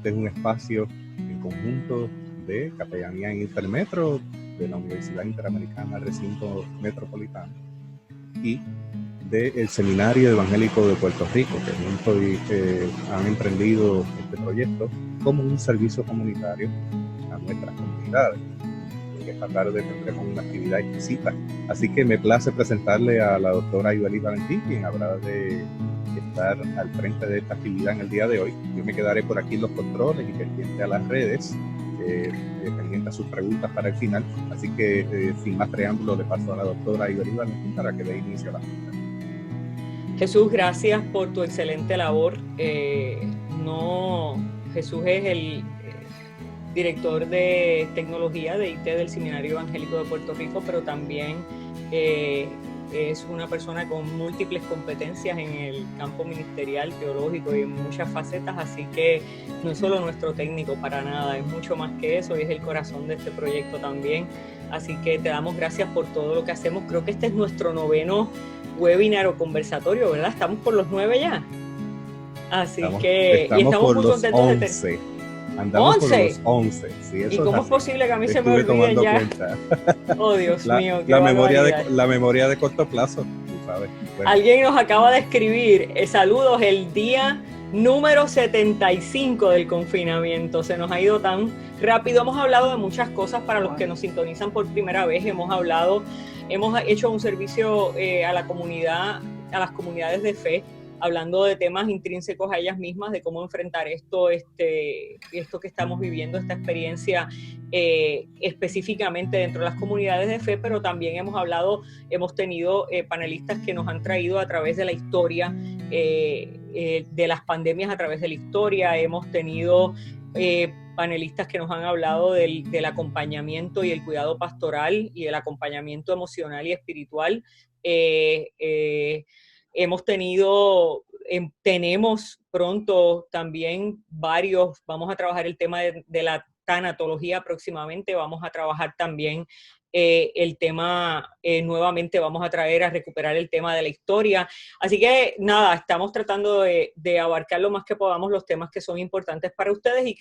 Este es un espacio en conjunto de Capellanía en Intermetro, de la Universidad Interamericana Recinto Metropolitano y del Seminario Evangélico de Puerto Rico, que juntos han emprendido este proyecto como un servicio comunitario a nuestras comunidades. Esta tarde tendremos una actividad exquisita, así que me place presentarle a la doctora Ibeliz Valentín, quien habrá de estar al frente de esta actividad en el día de hoy. Yo me quedaré por aquí en los controles y pendiente a las redes, pendiente a sus preguntas para el final, así que sin más preámbulo le paso a la doctora Ibeliz Valentín para que dé inicio a la junta. Jesús, gracias por tu excelente labor. Jesús es el director de tecnología de IT del Seminario Evangélico de Puerto Rico, pero también es una persona con múltiples competencias en el campo ministerial, teológico y en muchas facetas, así que no es solo nuestro técnico para nada, es mucho más que eso y es el corazón de este proyecto también. Así que te damos gracias por todo lo que hacemos. Creo que este es nuestro 9º webinar o conversatorio, ¿verdad? Estamos por los 9 ya. Así que estamos muy contentos 11. Andamos 11. Por los 11. Sí, ¿Y cómo es posible que a mí se me olvide ya? Cuenta. Oh, Dios mío, qué la memoria de corto plazo, tú sabes. Bueno. Alguien nos acaba de escribir, saludos, el día número 75 del confinamiento. Se nos ha ido tan rápido. Hemos hablado de muchas cosas para los que nos sintonizan por primera vez. Hemos hecho un servicio a la comunidad, a las comunidades de fe, hablando de temas intrínsecos a ellas mismas, de cómo enfrentar esto que estamos viviendo, esta experiencia específicamente dentro de las comunidades de fe, pero también hemos tenido panelistas que nos han traído a través de la historia, de las pandemias a través de la historia. Hemos tenido panelistas que nos han hablado del acompañamiento y el cuidado pastoral y el acompañamiento emocional y espiritual. Tenemos pronto también vamos a trabajar el tema de la tanatología próximamente, vamos a trabajar también el tema, nuevamente vamos a traer a recuperar el tema de la historia. Así que nada, estamos tratando de abarcar lo más que podamos los temas que son importantes para ustedes y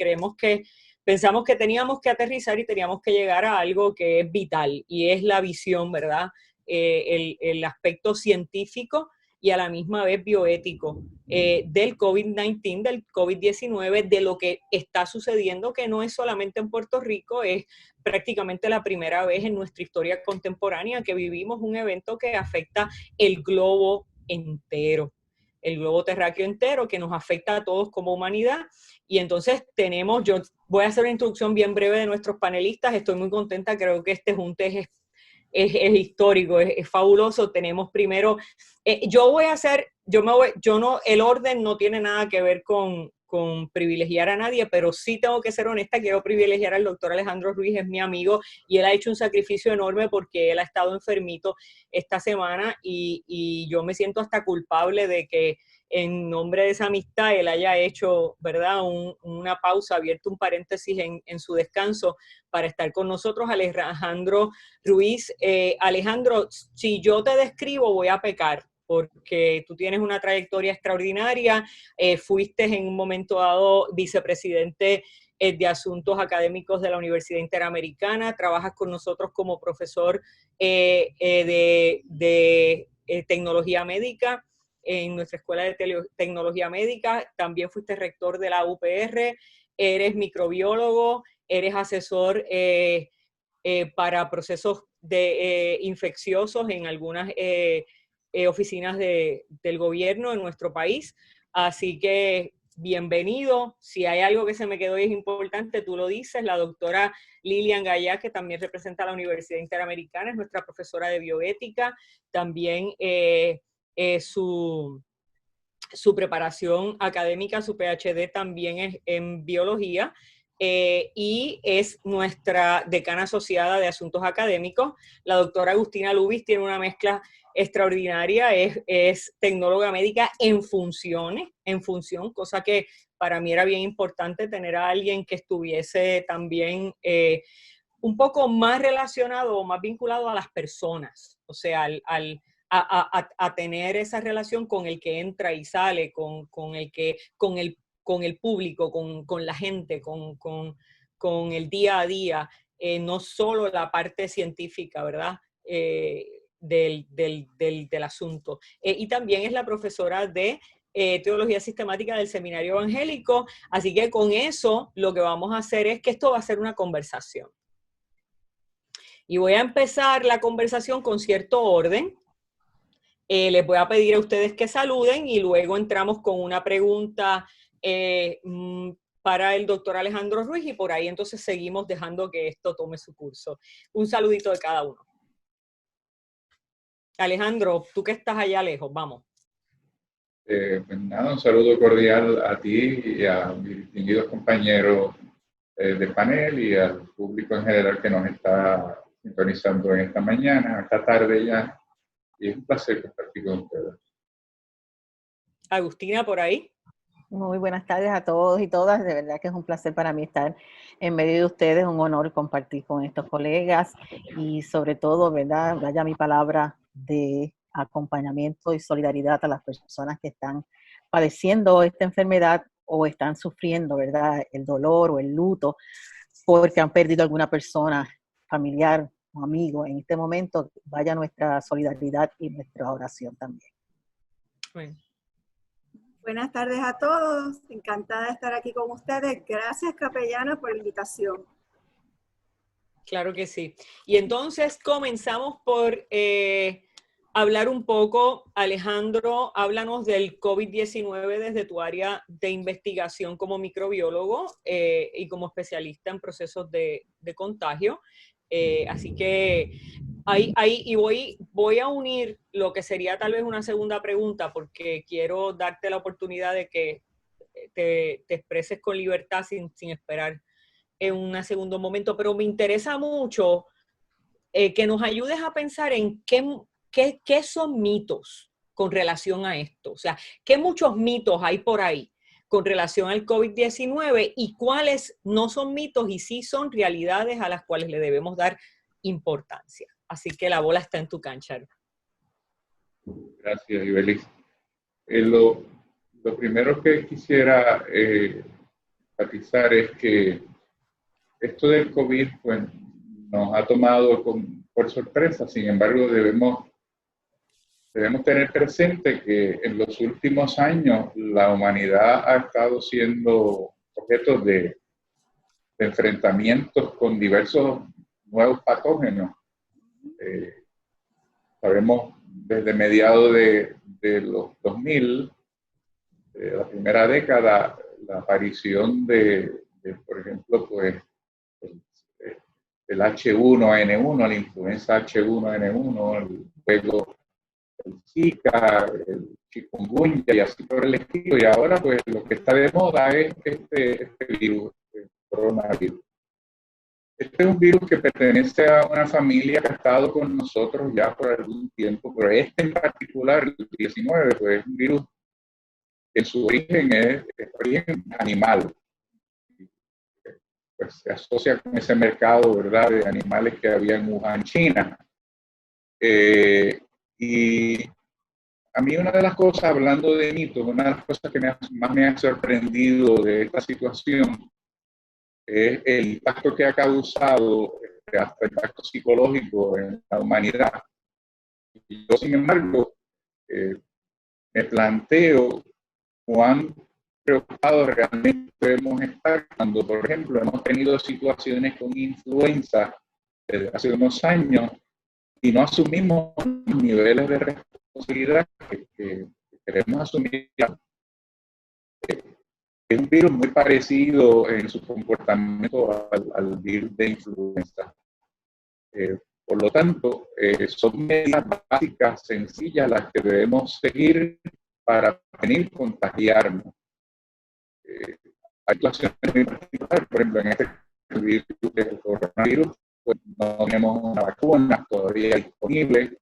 pensamos que teníamos que aterrizar y teníamos que llegar a algo que es vital y es la visión, ¿verdad? El aspecto científico y a la misma vez bioético del COVID-19, del COVID-19, de lo que está sucediendo, que no es solamente en Puerto Rico, es prácticamente la primera vez en nuestra historia contemporánea que vivimos un evento que afecta el globo entero, el globo terráqueo entero, que nos afecta a todos como humanidad. Y entonces yo voy a hacer una introducción bien breve de nuestros panelistas. Estoy muy contenta, creo que este junte es histórico, es fabuloso. Tenemos primero, el orden no tiene nada que ver con privilegiar a nadie, pero sí tengo que ser honesta, quiero privilegiar al doctor Alejandro Ruiz, es mi amigo, y él ha hecho un sacrificio enorme porque él ha estado enfermito esta semana y yo me siento hasta culpable de que en nombre de esa amistad él haya hecho, ¿verdad?, una pausa, abierto un paréntesis en su descanso para estar con nosotros. Alejandro Ruiz, Alejandro, si yo te describo voy a pecar, porque tú tienes una trayectoria extraordinaria, fuiste en un momento dado vicepresidente de Asuntos Académicos de la Universidad Interamericana, trabajas con nosotros como profesor de tecnología médica en nuestra escuela de tecnología médica, también fuiste rector de la UPR, eres microbiólogo, eres asesor para procesos infecciosos en algunas oficinas del gobierno en nuestro país. Así que bienvenido. Si hay algo que se me quedó y es importante, tú lo dices. La doctora Lilian Gallá, que también representa a la Universidad Interamericana, es nuestra profesora de bioética. También su preparación académica, su PhD también es en biología. Y es nuestra decana asociada de asuntos académicos. La doctora Agustina Lubis tiene una mezcla extraordinaria, es tecnóloga médica en función, cosa que para mí era bien importante tener a alguien que estuviese también un poco más relacionado o más vinculado a las personas, o sea, a tener esa relación con el que entra y sale, con con el público, con la gente, con el día a día, no solo la parte científica, ¿verdad? Del asunto. Y también es la profesora de Teología Sistemática del Seminario Evangélico, así que con eso lo que vamos a hacer es que esto va a ser una conversación. Y voy a empezar la conversación con cierto orden. Les voy a pedir a ustedes que saluden y luego entramos con una pregunta para el doctor Alejandro Ruiz y por ahí entonces seguimos dejando que esto tome su curso. Un saludito de cada uno. Alejandro, tú que estás allá lejos, vamos. Pues nada, un saludo cordial a ti y a mis distinguidos compañeros de panel y al público en general que nos está sintonizando en esta mañana, esta tarde ya, y es un placer compartir con ustedes. Agustina, por ahí. Muy buenas tardes a todos y todas. De verdad que es un placer para mí estar en medio de ustedes, un honor compartir con estos colegas y sobre todo, ¿verdad? Vaya mi palabra de acompañamiento y solidaridad a las personas que están padeciendo esta enfermedad o están sufriendo, ¿verdad? El dolor o el luto porque han perdido alguna persona familiar o amigo. En este momento, vaya nuestra solidaridad y nuestra oración también. Bueno. Buenas tardes a todos, encantada de estar aquí con ustedes. Gracias, capellana, por la invitación. Claro que sí. Y entonces comenzamos por hablar un poco. Alejandro, háblanos del COVID-19 desde tu área de investigación como microbiólogo y como especialista en procesos de contagio. Así que y voy a unir lo que sería tal vez una segunda pregunta porque quiero darte la oportunidad de que te expreses con libertad sin esperar en un segundo momento, pero me interesa mucho que nos ayudes a pensar en qué son mitos con relación a esto. O sea, qué muchos mitos hay por ahí con relación al COVID-19 y cuáles no son mitos y sí son realidades a las cuales le debemos dar importancia. Así que la bola está en tu cancha. Gracias, Ibelis. Lo primero que quisiera enfatizar es que esto del COVID pues, nos ha tomado por sorpresa, sin embargo debemos tener presente que en los últimos años la humanidad ha estado siendo objeto de enfrentamientos con diversos nuevos patógenos. Sabemos desde mediados de los 2000, la primera década, la aparición por ejemplo, pues, el H1N1, la influenza H1N1, luego el Zika, el chikungunya y así por el estilo. Y ahora, pues, lo que está de moda es este virus, el coronavirus. Este es un virus que pertenece a una familia que ha estado con nosotros ya por algún tiempo, pero este en particular, el 19, pues es un virus que en su origen es origen animal. Pues se asocia con ese mercado, ¿verdad?, de animales que había en Wuhan, China. Y a mí una de las cosas, hablando de mitos, una de las cosas que más me ha sorprendido de esta situación es el impacto que ha causado, hasta el impacto psicológico en la humanidad. Y yo, sin embargo, me planteo cuán preocupados realmente debemos estar cuando, por ejemplo, hemos tenido situaciones con influenza desde hace unos años y no asumimos niveles de responsabilidad que queremos asumir. Es un virus muy parecido en su comportamiento al virus de influenza. Por lo tanto, son medidas básicas, sencillas, las que debemos seguir para prevenir contagiarnos. Hay situaciones muy particulares, por ejemplo, en este virus del coronavirus, pues no tenemos una vacuna todavía disponible.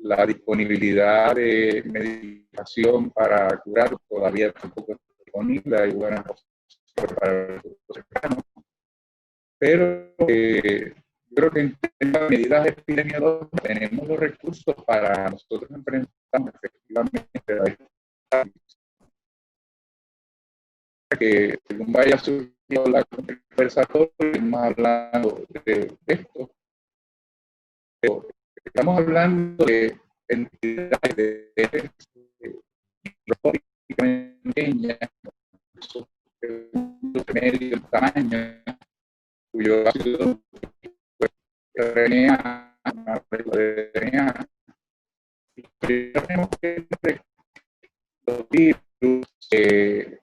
La disponibilidad de medicación para curar todavía tampoco está disponible, hay buenas opciones para los cercanos. Pero yo creo que en términos de medidas epidemiológicas tenemos los recursos para nosotros enfrentarnos efectivamente a esta. que según vaya surgiendo la conversación, estamos hablando de esto. Pero estamos hablando de entidades de pequeñas, medio tamaño, cuyo ácido RNA, de RNA, tenemos que los virus.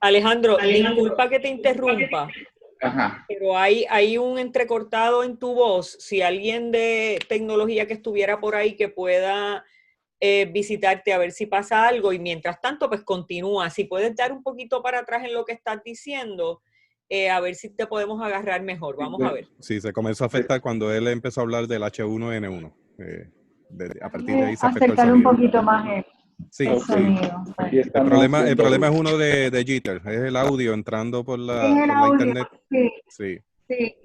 Alejandro, disculpa que te interrumpa, Ajá. pero hay un entrecortado en tu voz. Si alguien de tecnología que estuviera por ahí que pueda visitarte a ver si pasa algo, y mientras tanto, pues continúa. Si puedes dar un poquito para atrás en lo que estás diciendo, a ver si te podemos agarrar mejor. Vamos a ver. Sí, se comenzó a afectar cuando él empezó a hablar del H1N1. A partir de ahí se afectó el acercar un sonido. poquito más Sí, el sí. sonido. Aquí El estamos problema haciendo- es uno de jitter, es el audio entrando por En la el audio, internet. sí, Sí. sí.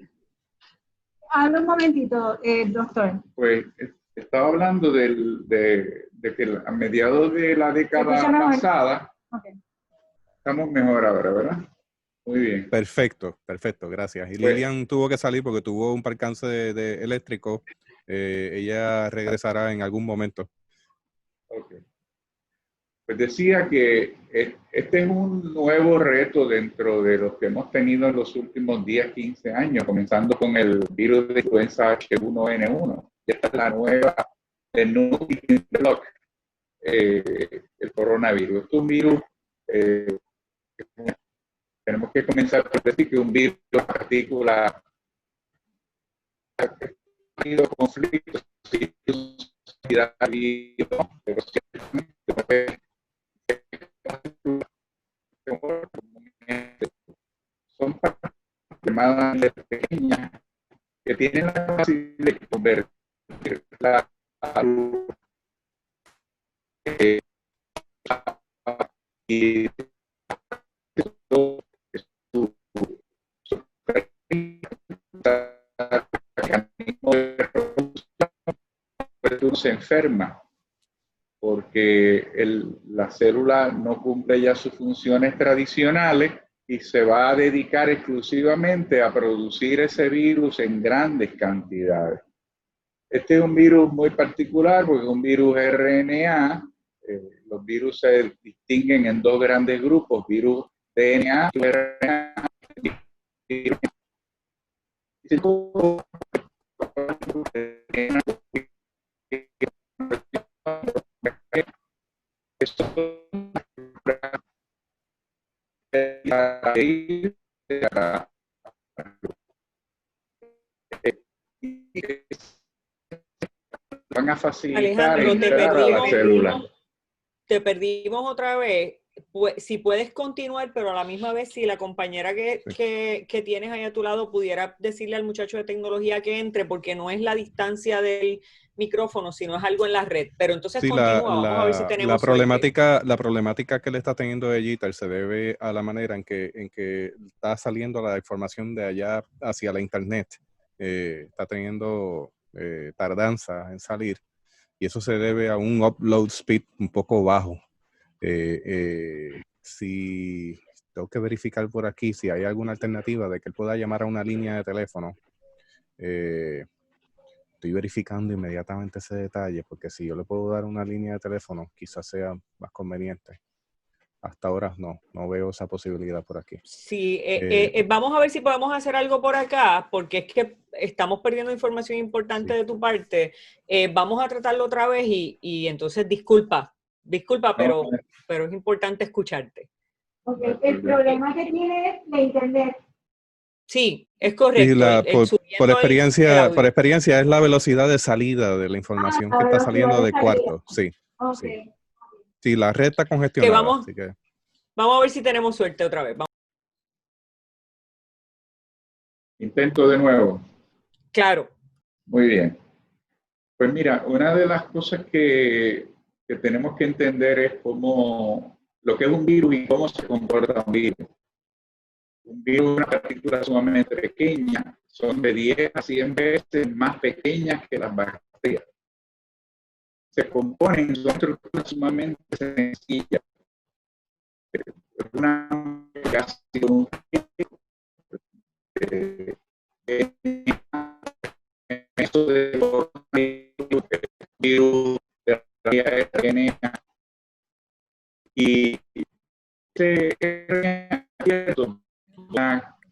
Habla un momentito, doctor. Pues estaba hablando de que a mediados de la década escucha mejor? pasada, Okay. estamos mejor ahora, ¿verdad? Muy bien. Perfecto, gracias. Y Pues- Lilian tuvo que salir porque tuvo un percance de eléctrico. Ella regresará en algún momento. Ok. Pues decía que este es un nuevo reto dentro de los que hemos tenido en los últimos 10, 15 años, comenzando con el virus de influenza H1N1. Esta es la nueva, el new block, el coronavirus. Es un virus, tenemos que comenzar por decir que un virus, una partícula, ha tenido conflictos, pero ciertamente son partes extremadamente pequeñas que tienen la capacidad de convertir la salud y su mecanismo de reproducción se enferma porque la célula no cumple ya sus funciones tradicionales y se va a dedicar exclusivamente a producir ese virus en grandes cantidades. Este es un virus muy particular porque es un virus RNA. Los virus se distinguen en dos grandes grupos, virus DNA y RNA. Van a facilitar Alejandro, entrar a la célula. te perdimos otra vez. Pues, si puedes continuar, pero a la misma vez, si la compañera que tienes ahí a tu lado pudiera decirle al muchacho de tecnología que entre, porque no es la distancia del micrófono, sino es algo en la red. Pero entonces Sí, continúa, vamos a ver si tenemos la problemática que le está teniendo de jitter se debe a la manera en que está saliendo la información de allá hacia la internet. Está teniendo tardanza en salir y eso se debe a un upload speed un poco bajo. Si tengo que verificar por aquí si hay alguna alternativa de que él pueda llamar a una línea de teléfono. Estoy verificando inmediatamente ese detalle porque si yo le puedo dar una línea de teléfono quizás sea más conveniente. Hasta ahora no veo esa posibilidad por aquí. Sí, vamos a ver si podemos hacer algo por acá, porque es que estamos perdiendo información importante de tu parte. Vamos a tratarlo otra vez y entonces disculpa, pero es importante escucharte. Okay. El problema que tiene es la internet. Sí, es correcto. Sí, por experiencia es la velocidad de salida de la información que está saliendo de cuarto. Sí, Okay. sí. Sí, la red está congestionada. Vamos a ver si tenemos suerte otra vez. Intento de nuevo. Claro. Muy bien. Pues mira, una de las cosas que tenemos que entender es cómo lo que es un virus y cómo se comporta un virus. Un virus es una partícula sumamente pequeña, son de 10 a 100 veces más pequeñas que las bacterias. Se componen, son estructuras sumamente sencillas. Una ha sido un eso de virus de RNA y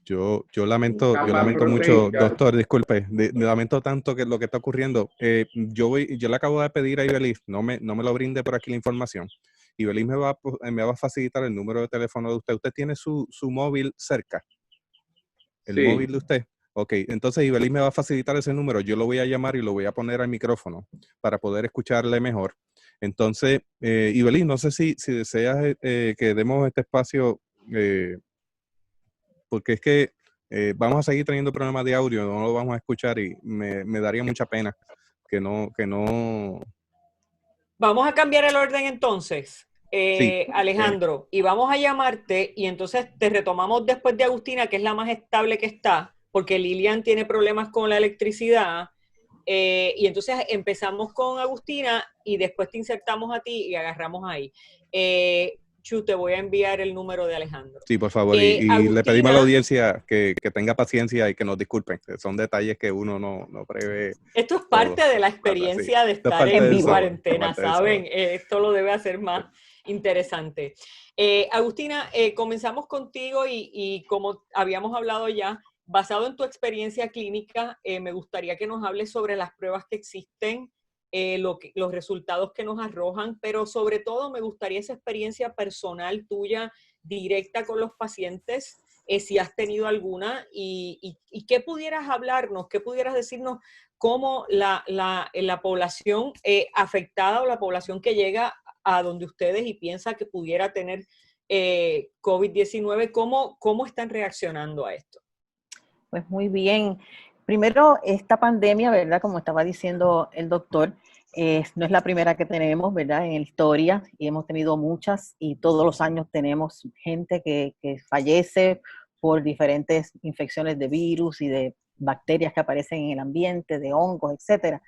Yo lamento mucho, doctor, disculpe, lamento tanto que lo que está ocurriendo. Yo le acabo de pedir a Ibelis, no me lo brinde por aquí la información. Ibelis me va a facilitar el número de teléfono de usted. ¿Usted tiene su móvil cerca? ¿El sí. móvil de usted? Ok, entonces Ibelis me va a facilitar ese número. Yo lo voy a llamar y lo voy a poner al micrófono para poder escucharle mejor. Entonces, Ibelis, no sé si deseas que demos este espacio, porque es que vamos a seguir teniendo problemas de audio, no lo vamos a escuchar y me daría mucha pena que no. Vamos a cambiar el orden entonces, Sí. Alejandro, y vamos a llamarte y entonces te retomamos después de Agustina, que es la más estable que está, porque Lilian tiene problemas con la electricidad, y entonces empezamos con Agustina y después te insertamos a ti y agarramos ahí. Chu, te voy a enviar el número de Alejandro. Sí, por favor, y Agustina, le pedimos a la audiencia que tenga paciencia y que nos disculpen, que son detalles que uno no prevé. Esto es parte de la experiencia de estar en cuarentena, ¿saben? Esto lo debe hacer más interesante. Agustina, comenzamos contigo y como habíamos hablado ya, basado en tu experiencia clínica, me gustaría que nos hables sobre las pruebas que existen, los resultados que nos arrojan, pero sobre todo me gustaría esa experiencia personal tuya, directa con los pacientes, si has tenido alguna, y qué pudieras hablarnos, qué pudieras decirnos cómo la población afectada o la población que llega a donde ustedes y piensa que pudiera tener COVID-19, ¿cómo están reaccionando a esto? Pues muy bien. Primero, esta pandemia, ¿verdad? Como estaba diciendo el doctor, no es la primera que tenemos, ¿verdad? En la historia, y hemos tenido muchas, y todos los años tenemos gente que fallece por diferentes infecciones de virus y de bacterias que aparecen en el ambiente, de hongos, etcétera.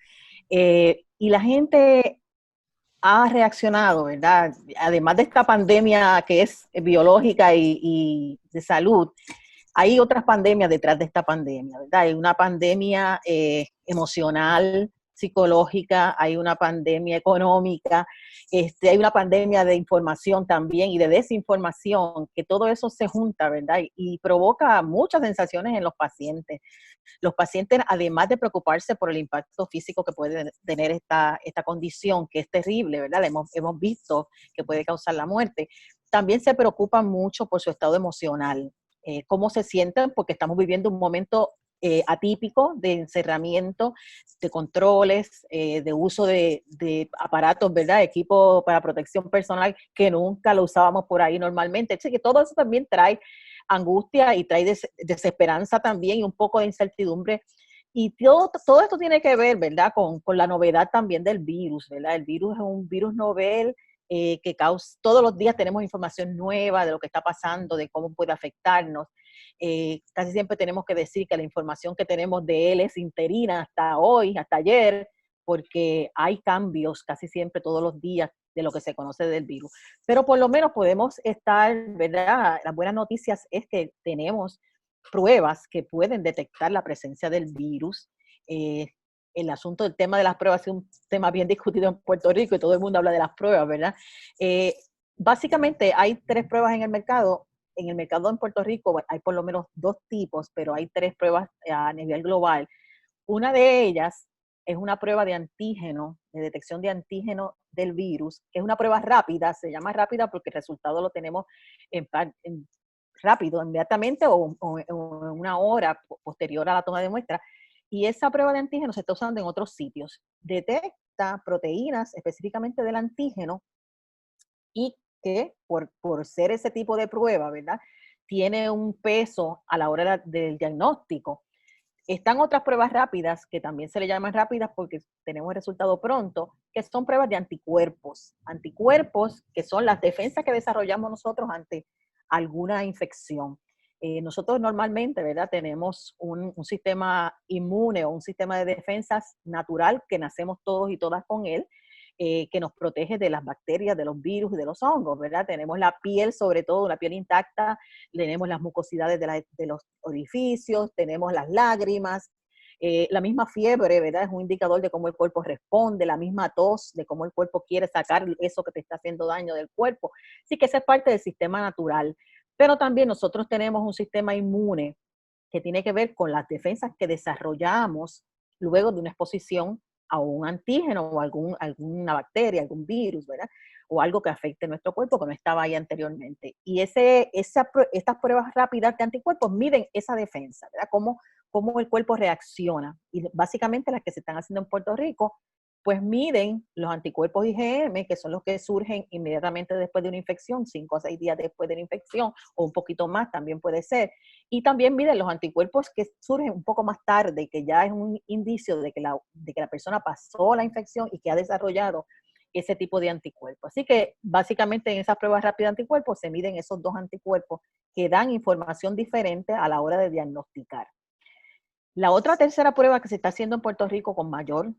Y la gente ha reaccionado, ¿verdad? Además de esta pandemia que es biológica y de salud, hay otras pandemias detrás de esta pandemia, ¿verdad? Hay una pandemia emocional, psicológica, hay una pandemia económica, hay una pandemia de información también y de desinformación, que todo eso se junta, ¿verdad? Y provoca muchas sensaciones en los pacientes. Los pacientes, además de preocuparse por el impacto físico que puede tener esta condición, que es terrible, ¿verdad? Hemos visto que puede causar la muerte, también se preocupan mucho por su estado emocional. Cómo se sienten, porque estamos viviendo un momento atípico de encerramiento, de controles, de uso de aparatos, ¿verdad? Equipo para protección personal que nunca lo usábamos por ahí normalmente. Así que todo eso también trae angustia y trae desesperanza también y un poco de incertidumbre. Y todo esto tiene que ver, ¿verdad? Con la novedad también del virus, ¿verdad? El virus es un virus novel que todos los días tenemos información nueva de lo que está pasando, de cómo puede afectarnos. Casi siempre tenemos que decir que la información que tenemos de él es interina hasta hoy, hasta ayer, porque hay cambios casi siempre todos los días de lo que se conoce del virus. Pero por lo menos podemos estar, ¿verdad? Las buenas noticias es que tenemos pruebas que pueden detectar la presencia del virus. El asunto del tema de las pruebas es un tema bien discutido en Puerto Rico y todo el mundo habla de las pruebas, ¿verdad? Básicamente hay 3 pruebas en el mercado. En el mercado en Puerto Rico hay por lo menos 2 tipos, pero hay 3 pruebas a nivel global. Una de ellas es una prueba de antígeno, de detección de antígeno del virus, que es una prueba rápida, se llama rápida porque el resultado lo tenemos rápido, inmediatamente o en una hora posterior a la toma de muestra. Y esa prueba de antígeno se está usando en otros sitios. Detecta proteínas específicamente del antígeno y que por ser ese tipo de prueba, ¿verdad? Tiene un peso a la hora del diagnóstico. Están otras pruebas rápidas, que también se le llaman rápidas porque tenemos el resultado pronto, que son pruebas de anticuerpos. Anticuerpos que son las defensas que desarrollamos nosotros ante alguna infección. Nosotros normalmente, ¿verdad? Tenemos un sistema inmune o un sistema de defensas natural que nacemos todos y todas con él, que nos protege de las bacterias, de los virus y de los hongos, ¿verdad? Tenemos la piel, sobre todo, la piel intacta, tenemos las mucosidades de los orificios, tenemos las lágrimas, la misma fiebre, ¿verdad? Es un indicador de cómo el cuerpo responde, la misma tos, de cómo el cuerpo quiere sacar eso que te está haciendo daño del cuerpo. Así que esa es parte del sistema natural. Pero también nosotros tenemos un sistema inmune que tiene que ver con las defensas que desarrollamos luego de una exposición a un antígeno o alguna bacteria, algún virus, ¿verdad? O algo que afecte nuestro cuerpo que no estaba ahí anteriormente. Y estas pruebas rápidas de anticuerpos miden esa defensa, ¿verdad? Cómo el cuerpo reacciona. Y básicamente las que se están haciendo en Puerto Rico, pues miden los anticuerpos IgM, que son los que surgen inmediatamente después de una infección, 5 a 6 días después de la infección, o un poquito más también puede ser. Y también miden los anticuerpos que surgen un poco más tarde, que ya es un indicio de que la persona pasó la infección y que ha desarrollado ese tipo de anticuerpos. Así que básicamente en esas pruebas rápidas de anticuerpos se miden esos dos anticuerpos que dan información diferente a la hora de diagnosticar. La otra tercera prueba que se está haciendo en Puerto Rico con mayor,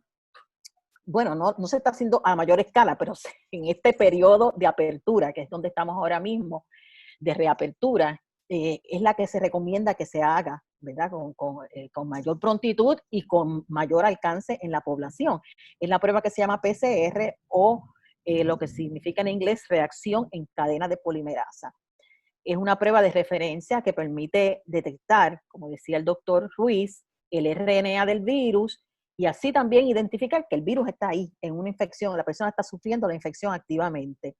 bueno, no se está haciendo a mayor escala, pero en este periodo de apertura, que es donde estamos ahora mismo, de reapertura, es la que se recomienda que se haga, ¿verdad? Con mayor prontitud y con mayor alcance en la población. Es la prueba que se llama PCR o lo que significa en inglés reacción en cadena de polimerasa. Es una prueba de referencia que permite detectar, como decía el doctor Ruiz, el RNA del virus y así también identificar que el virus está ahí en una infección, la persona está sufriendo la infección activamente.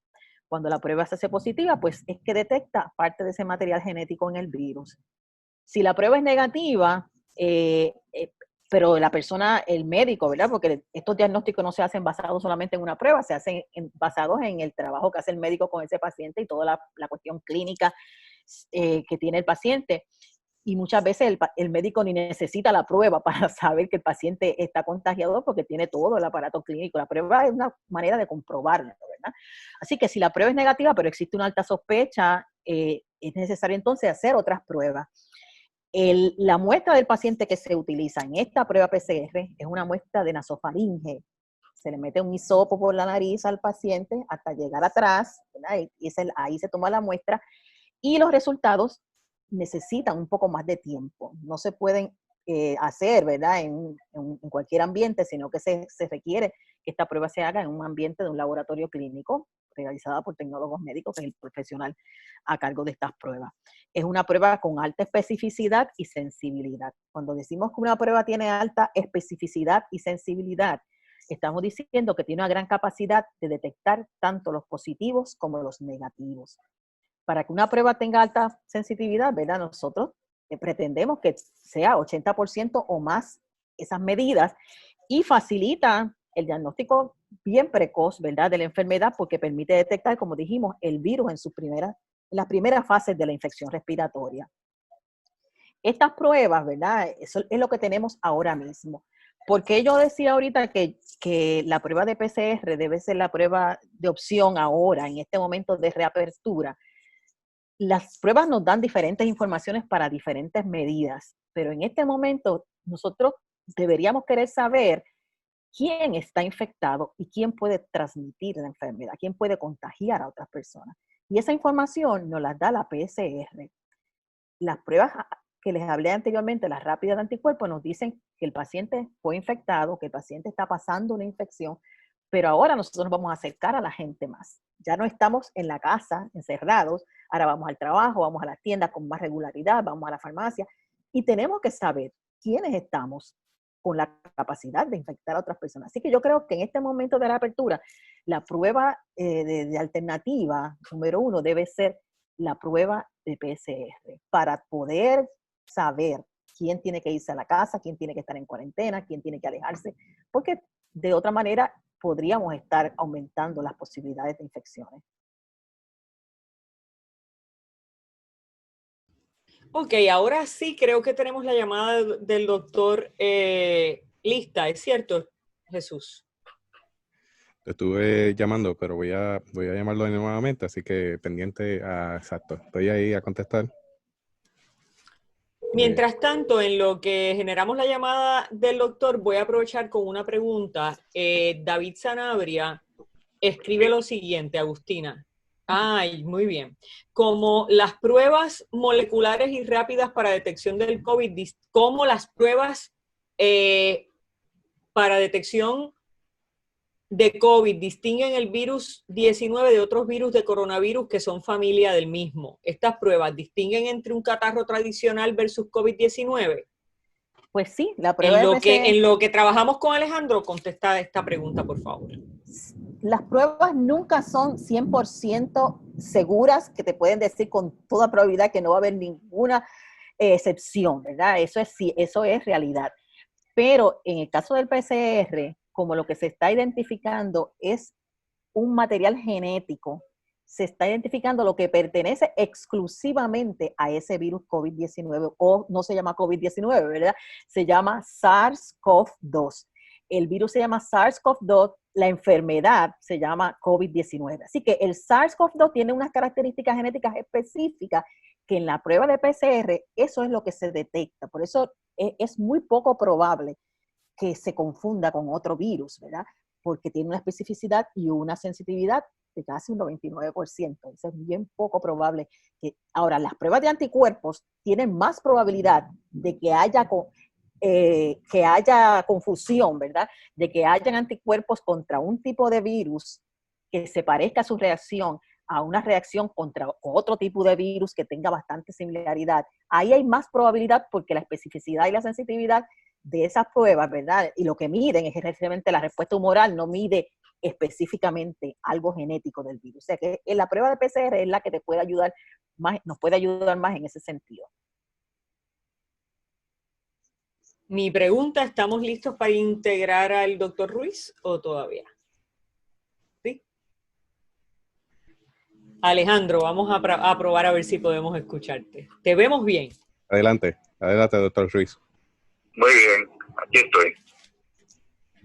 Cuando la prueba se hace positiva, pues es que detecta parte de ese material genético en el virus. Si la prueba es negativa, pero la persona, el médico, ¿verdad? Porque estos diagnósticos no se hacen basados solamente en una prueba, se hacen basados en el trabajo que hace el médico con ese paciente y toda la cuestión clínica que tiene el paciente. Y muchas veces el médico ni necesita la prueba para saber que el paciente está contagiado porque tiene todo el aparato clínico. La prueba es una manera de comprobarlo, ¿verdad? Así que si la prueba es negativa, pero existe una alta sospecha, es necesario entonces hacer otras pruebas. La muestra del paciente que se utiliza en esta prueba PCR es una muestra de nasofaringe. Se le mete un hisopo por la nariz al paciente hasta llegar atrás, ¿verdad? Y ahí se toma la muestra y los resultados necesitan un poco más de tiempo. No se pueden hacer, ¿verdad? En cualquier ambiente, sino que se requiere que esta prueba se haga en un ambiente de un laboratorio clínico realizada por tecnólogos médicos, que es el profesional a cargo de estas pruebas. Es una prueba con alta especificidad y sensibilidad. Cuando decimos que una prueba tiene alta especificidad y sensibilidad, estamos diciendo que tiene una gran capacidad de detectar tanto los positivos como los negativos. Para que una prueba tenga alta sensitividad, ¿verdad? Nosotros pretendemos que sea 80% o más esas medidas y facilita el diagnóstico bien precoz, ¿verdad? De la enfermedad porque permite detectar, como dijimos, el virus en las primeras fases de la infección respiratoria. Estas pruebas, ¿verdad? Eso es lo que tenemos ahora mismo. Porque yo decía ahorita que la prueba de PCR debe ser la prueba de opción ahora, en este momento de reapertura. Las pruebas nos dan diferentes informaciones para diferentes medidas, pero en este momento nosotros deberíamos querer saber quién está infectado y quién puede transmitir la enfermedad, quién puede contagiar a otras personas. Y esa información nos la da la PCR. Las pruebas que les hablé anteriormente, las rápidas de anticuerpos, nos dicen que el paciente fue infectado, que el paciente está pasando una infección, pero ahora nosotros nos vamos a acercar a la gente más. Ya no estamos en la casa, encerrados, ahora vamos al trabajo, vamos a las tiendas con más regularidad, vamos a la farmacia, y tenemos que saber quiénes estamos con la capacidad de infectar a otras personas. Así que yo creo que en este momento de la apertura, la prueba de alternativa número 1 debe ser la prueba de PCR para poder saber quién tiene que irse a la casa, quién tiene que estar en cuarentena, quién tiene que alejarse, porque de otra manera podríamos estar aumentando las posibilidades de infecciones. Ok, ahora sí creo que tenemos la llamada del doctor lista, ¿es cierto, Jesús? Te estuve llamando, pero voy a llamarlo nuevamente, así que pendiente exacto. Estoy ahí a contestar. Mientras tanto, en lo que generamos la llamada del doctor, voy a aprovechar con una pregunta. David Sanabria escribe lo siguiente, Agustina. Ay, muy bien. Como las pruebas moleculares y rápidas para detección del COVID, como las pruebas para detección de COVID distinguen el virus 19 de otros virus de coronavirus que son familia del mismo. ¿Estas pruebas distinguen entre un catarro tradicional versus COVID-19? Pues sí, la prueba de PCR. En lo que trabajamos con Alejandro, contesta esta pregunta, por favor. Las pruebas nunca son 100% seguras, que te pueden decir con toda probabilidad que no va a haber ninguna excepción, ¿verdad? Eso es realidad. Pero en el caso del PCR, como lo que se está identificando es un material genético, se está identificando lo que pertenece exclusivamente a ese virus COVID-19, o no se llama COVID-19, ¿verdad? Se llama SARS-CoV-2. El virus se llama SARS-CoV-2, la enfermedad se llama COVID-19. Así que el SARS-CoV-2 tiene unas características genéticas específicas que en la prueba de PCR eso es lo que se detecta. Por eso es muy poco probable que se confunda con otro virus, ¿verdad? Porque tiene una especificidad y una sensitividad de casi un 99%. Eso es bien poco probable. Ahora, las pruebas de anticuerpos tienen más probabilidad de que haya confusión, ¿verdad? De que hayan anticuerpos contra un tipo de virus que se parezca a su reacción a una reacción contra otro tipo de virus que tenga bastante similaridad. Ahí hay más probabilidad porque la especificidad y la sensitividad de esas pruebas, ¿verdad? Y lo que miden es realmente la respuesta humoral, no mide específicamente algo genético del virus. O sea que la prueba de PCR es la que te puede ayudar más, nos puede ayudar más en ese sentido. Mi pregunta, ¿estamos listos para integrar al doctor Ruiz o todavía? ¿Sí? Alejandro, vamos a probar a ver si podemos escucharte. ¿Te vemos bien? Adelante, doctor Ruiz. Muy bien, aquí estoy.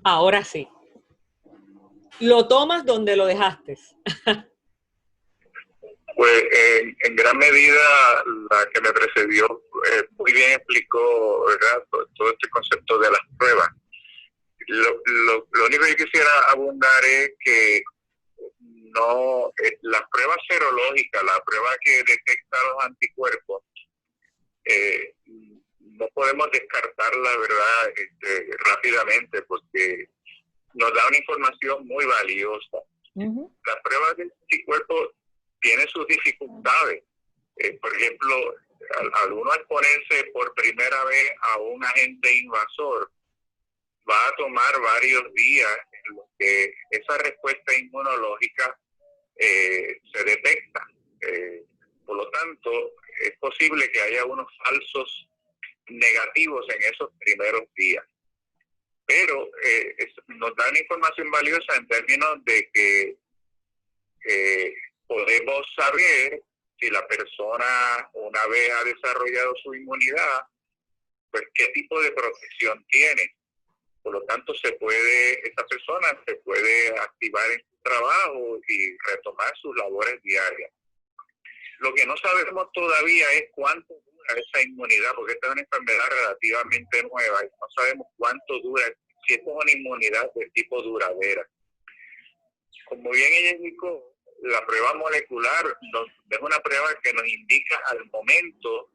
Ahora sí. ¿Lo tomas donde lo dejaste? Pues en gran medida la que me precedió muy bien explicó, ¿verdad?, todo este concepto de las pruebas. Lo único que quisiera abundar es que no, las pruebas serológicas, la prueba que detecta los anticuerpos, no podemos descartarla, ¿verdad?, rápidamente, porque nos da una información muy valiosa. Las pruebas de anticuerpos tienen sus dificultades. Por ejemplo, al uno exponerse por primera vez a un agente invasor, va a tomar varios días en los que esa respuesta inmunológica se detecta. Por lo tanto, es posible que haya unos falsos negativos en esos primeros días. Pero nos dan información valiosa en términos de que podemos saber si la persona, una vez ha desarrollado su inmunidad, pues qué tipo de protección tiene. Por lo tanto, esa persona se puede activar en su trabajo y retomar sus labores diarias. Lo que no sabemos todavía es cuánto dura esa inmunidad, porque esta es una enfermedad relativamente nueva y no sabemos cuánto dura, si es una inmunidad de tipo duradera. Como bien ella indicó, la prueba molecular es una prueba que nos indica al momento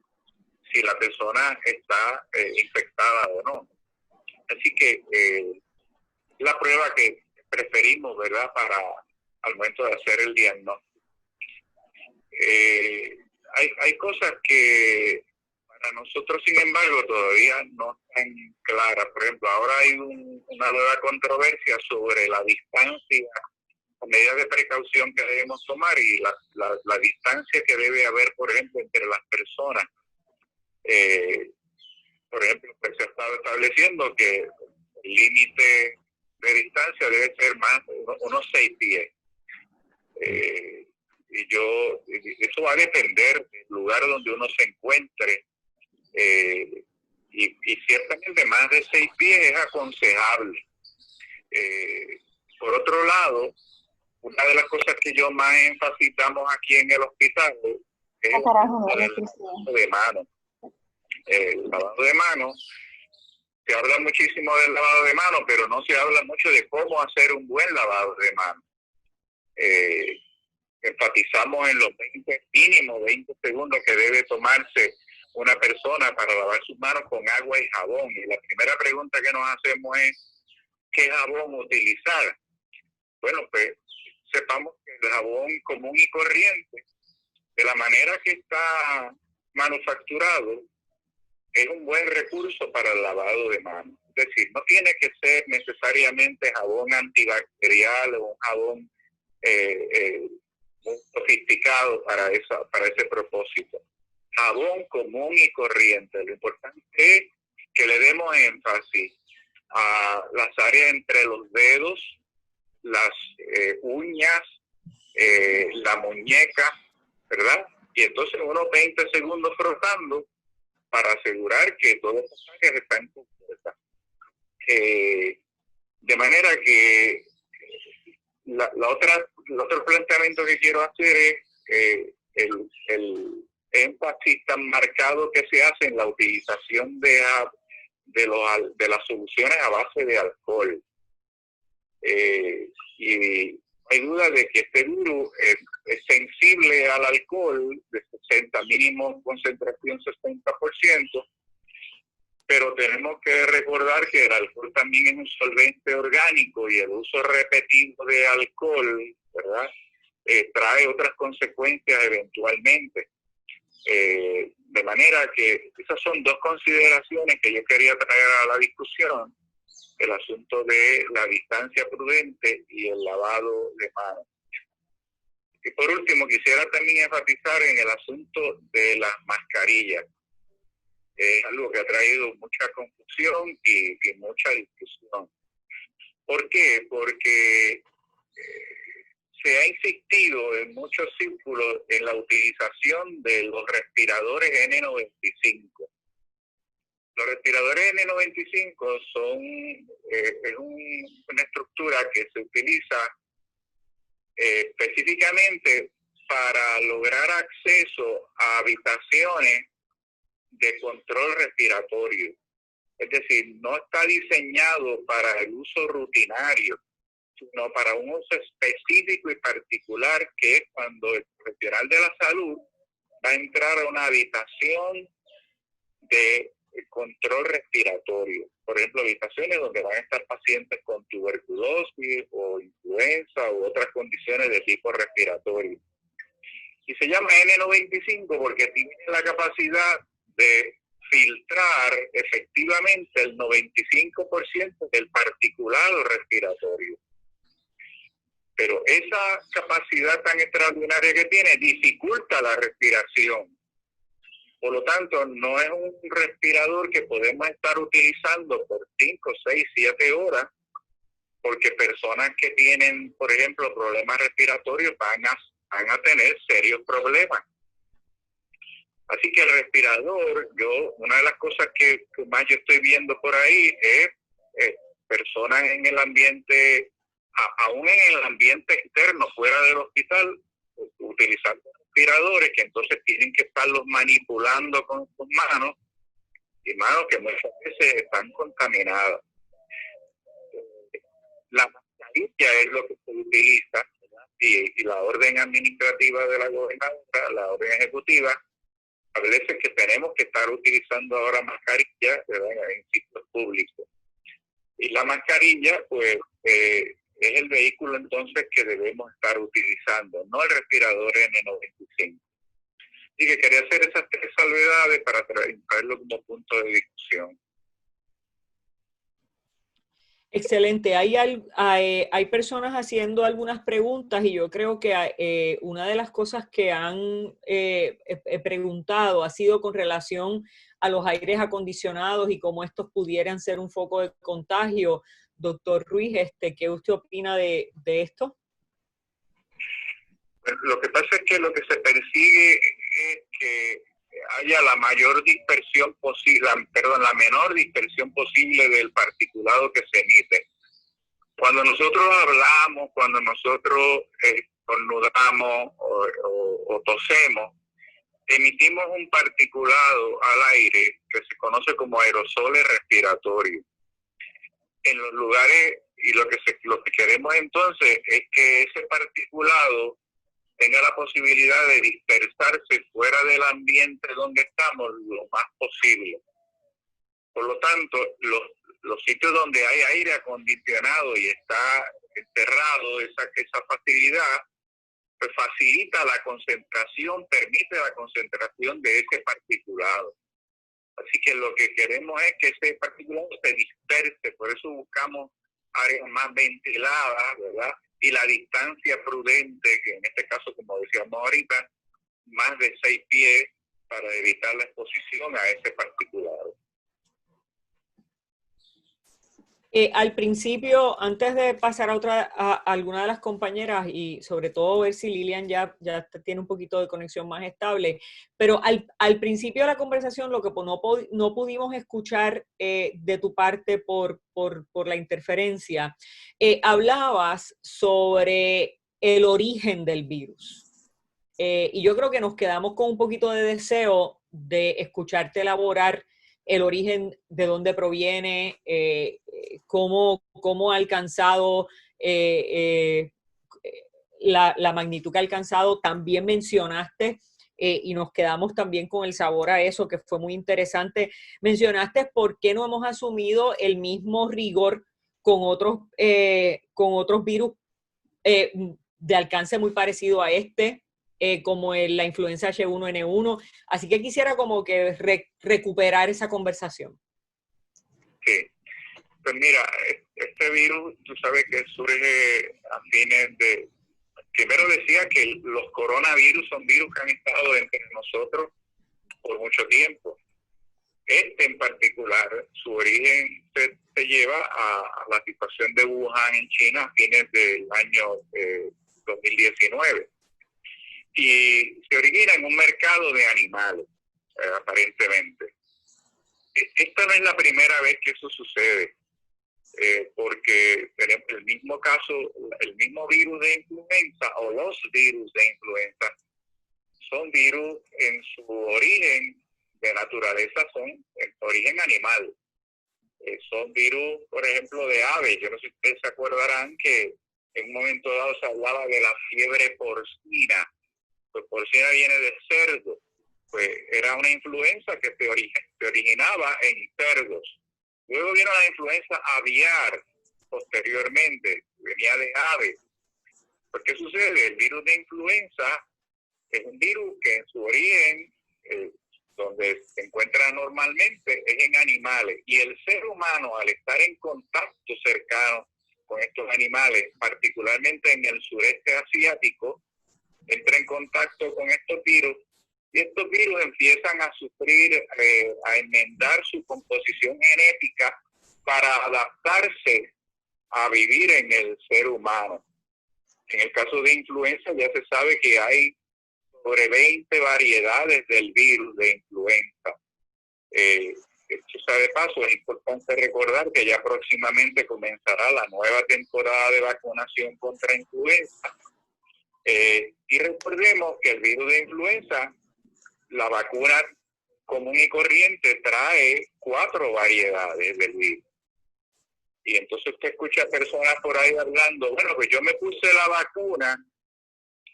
si la persona está infectada o no. Así que la prueba que preferimos, ¿verdad?, al momento de hacer el diagnóstico. Hay cosas que para nosotros, sin embargo, todavía no están claras. Por ejemplo, ahora hay una nueva controversia sobre la distancia, las medidas de precaución que debemos tomar y la distancia que debe haber, por ejemplo, entre las personas. Por ejemplo, pues se ha estado estableciendo que el límite de distancia debe ser más unos 6 pies. Eso va a depender del lugar donde uno se encuentre. Y ciertamente más de 6 pies es aconsejable. Por otro lado, una de las cosas que yo más enfatizamos aquí en el hospital es el lavado de manos. El lavado de manos, se habla muchísimo del lavado de manos, pero no se habla mucho de cómo hacer un buen lavado de manos. enfatizamos en los mínimo 20 segundos que debe tomarse una persona para lavar sus manos con agua y jabón. Y la primera pregunta que nos hacemos es, ¿qué jabón utilizar? Bueno, pues sepamos que el jabón común y corriente, de la manera que está manufacturado, es un buen recurso para el lavado de manos. Es decir, no tiene que ser necesariamente jabón antibacterial o un jabón muy sofisticado para ese propósito. Jabón común y corriente. Lo importante es que le demos énfasis a las áreas entre los dedos, las uñas, la muñeca, ¿verdad? Y entonces unos 20 segundos frotando para asegurar que todas esas áreas están cubiertas. De manera que el otro planteamiento que quiero hacer es el énfasis tan marcado que se hace en la utilización de las soluciones a base de alcohol. Y no hay duda de que este virus es sensible al alcohol de 60, mínimo concentración 60%, pero tenemos que recordar que el alcohol también es un solvente orgánico y el uso repetido de alcohol, ¿verdad? Trae otras consecuencias eventualmente. De manera que esas son dos consideraciones que yo quería traer a la discusión: el asunto de la distancia prudente y el lavado de manos. Y por último, quisiera también enfatizar en el asunto de las mascarillas. Es algo que ha traído mucha confusión y mucha discusión. ¿Por qué? Porque se ha insistido en muchos círculos en la utilización de los respiradores N95. Los respiradores N95 son una estructura que se utiliza específicamente para lograr acceso a habitaciones de control respiratorio. Es decir, no está diseñado para el uso rutinario, sino para un uso específico y particular, que es cuando el profesional de la salud va a entrar a una habitación de control respiratorio. Por ejemplo, habitaciones donde van a estar pacientes con tuberculosis o influenza u otras condiciones de tipo respiratorio. Y se llama N95 porque tiene la capacidad de filtrar efectivamente el 95% del particulado respiratorio. Pero esa capacidad tan extraordinaria que tiene dificulta la respiración. Por lo tanto, no es un respirador que podemos estar utilizando por 5, 6, 7 horas, porque personas que tienen, por ejemplo, problemas respiratorios van a tener serios problemas. Así que el respirador, una de las cosas que más yo estoy viendo por ahí es personas en el ambiente, aún en el ambiente externo, fuera del hospital, utilizando respiradores que entonces tienen que estarlos manipulando con sus manos, y manos que muchas veces están contaminadas. La mascarilla es lo que se utiliza, y la orden administrativa de la gobernadora, la orden ejecutiva, establece que tenemos que estar utilizando ahora mascarillas, ¿verdad?, en sitios públicos. Y la mascarilla, pues, es el vehículo entonces que debemos estar utilizando, no el respirador N95. Así que quería hacer esas 3 salvedades para traerlo como punto de discusión. Excelente. Hay personas haciendo algunas preguntas y yo creo que una de las cosas que han preguntado ha sido con relación a los aires acondicionados y cómo estos pudieran ser un foco de contagio. Doctor Ruiz, ¿qué usted opina de esto? Lo que pasa es que lo que se persigue es que haya la mayor dispersión posible, la menor dispersión posible del particulado que se emite. Cuando nosotros hablamos, cuando nosotros estornudamos o tosemos, emitimos un particulado al aire que se conoce como aerosoles respiratorios. En los lugares Y lo que queremos entonces es que ese particulado tenga la posibilidad de dispersarse fuera del ambiente donde estamos lo más posible. Por lo tanto, los sitios donde hay aire acondicionado y está enterrado esa facilidad, pues facilita la concentración, permite la concentración de ese particulado. Así que lo que queremos es que ese particulado se disperse, por eso buscamos áreas más ventiladas, ¿verdad? Y la distancia prudente, que en este caso, como decíamos ahorita, más de 6 pies para evitar la exposición a ese particulado. Al principio, antes de pasar a alguna de las compañeras y sobre todo ver si Lilian ya tiene un poquito de conexión más estable, pero al principio de la conversación lo que no pudimos escuchar de tu parte por la interferencia, hablabas sobre el origen del virus. Y yo creo que nos quedamos con un poquito de deseo de escucharte elaborar el origen, de dónde proviene, cómo ha alcanzado la magnitud que ha alcanzado. También mencionaste, y nos quedamos también con el sabor a eso, que fue muy interesante, mencionaste por qué no hemos asumido el mismo rigor con otros virus de alcance muy parecido a este, como la influenza H1N1. Así que quisiera como que recuperar esa conversación. Sí. Pues mira, este virus, tú sabes que surge a fines de... Primero decía que los coronavirus son virus que han estado entre nosotros por mucho tiempo. Este en particular, su origen se lleva a la situación de Wuhan en China a fines del año 2019. Y se origina en un mercado de animales, aparentemente. Esta no es la primera vez que eso sucede, porque tenemos el mismo caso, el mismo virus de influenza o los virus de influenza son virus en su origen de naturaleza, son en origen animal. Son virus, por ejemplo, de aves. Yo no sé si ustedes se acordarán que en un momento dado se hablaba de la fiebre porcina. Pues porcina viene de cerdo, pues era una influenza que se originaba en cerdos. Luego vino la influenza aviar posteriormente, venía de aves. Pues ¿qué sucede? El virus de influenza es un virus que en su origen, donde se encuentra normalmente, es en animales. Y el ser humano, al estar en contacto cercano con estos animales, particularmente en el sureste asiático, entra en contacto con estos virus y estos virus empiezan a sufrir, a enmendar su composición genética para adaptarse a vivir en el ser humano. En el caso de influenza ya se sabe que hay sobre 20 variedades del virus de influenza. Esto sea de paso, es importante recordar que ya próximamente comenzará la nueva temporada de vacunación contra influenza. Y recordemos que el virus de influenza, la vacuna común y corriente trae 4 variedades del virus. Y entonces usted escucha personas por ahí hablando, bueno, pues yo me puse la vacuna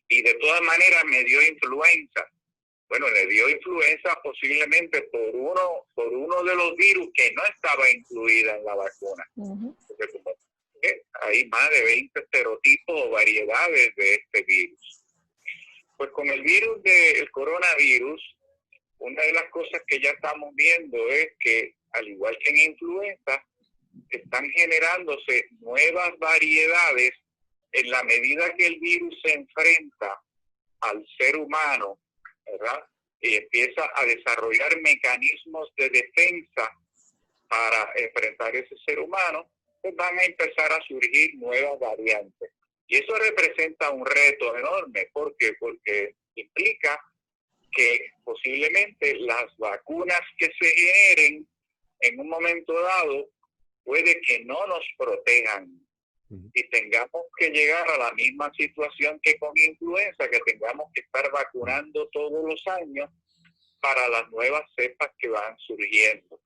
y de todas maneras me dio influenza. Bueno, le dio influenza posiblemente por uno de los virus que no estaba incluida en la vacuna. Porque como hay más de 20 serotipos o variedades de este virus. Pues con el virus del coronavirus, una de las cosas que ya estamos viendo es que, al igual que en influenza, están generándose nuevas variedades en la medida que el virus se enfrenta al ser humano, ¿verdad? Y empieza a desarrollar mecanismos de defensa para enfrentar ese ser humano, pues van a empezar a surgir nuevas variantes. Y eso representa un reto enorme. ¿Por qué? Porque implica que posiblemente las vacunas que se generen en un momento dado puede que no nos protejan y tengamos que llegar a la misma situación que con influenza, que tengamos que estar vacunando todos los años para las nuevas cepas que van surgiendo.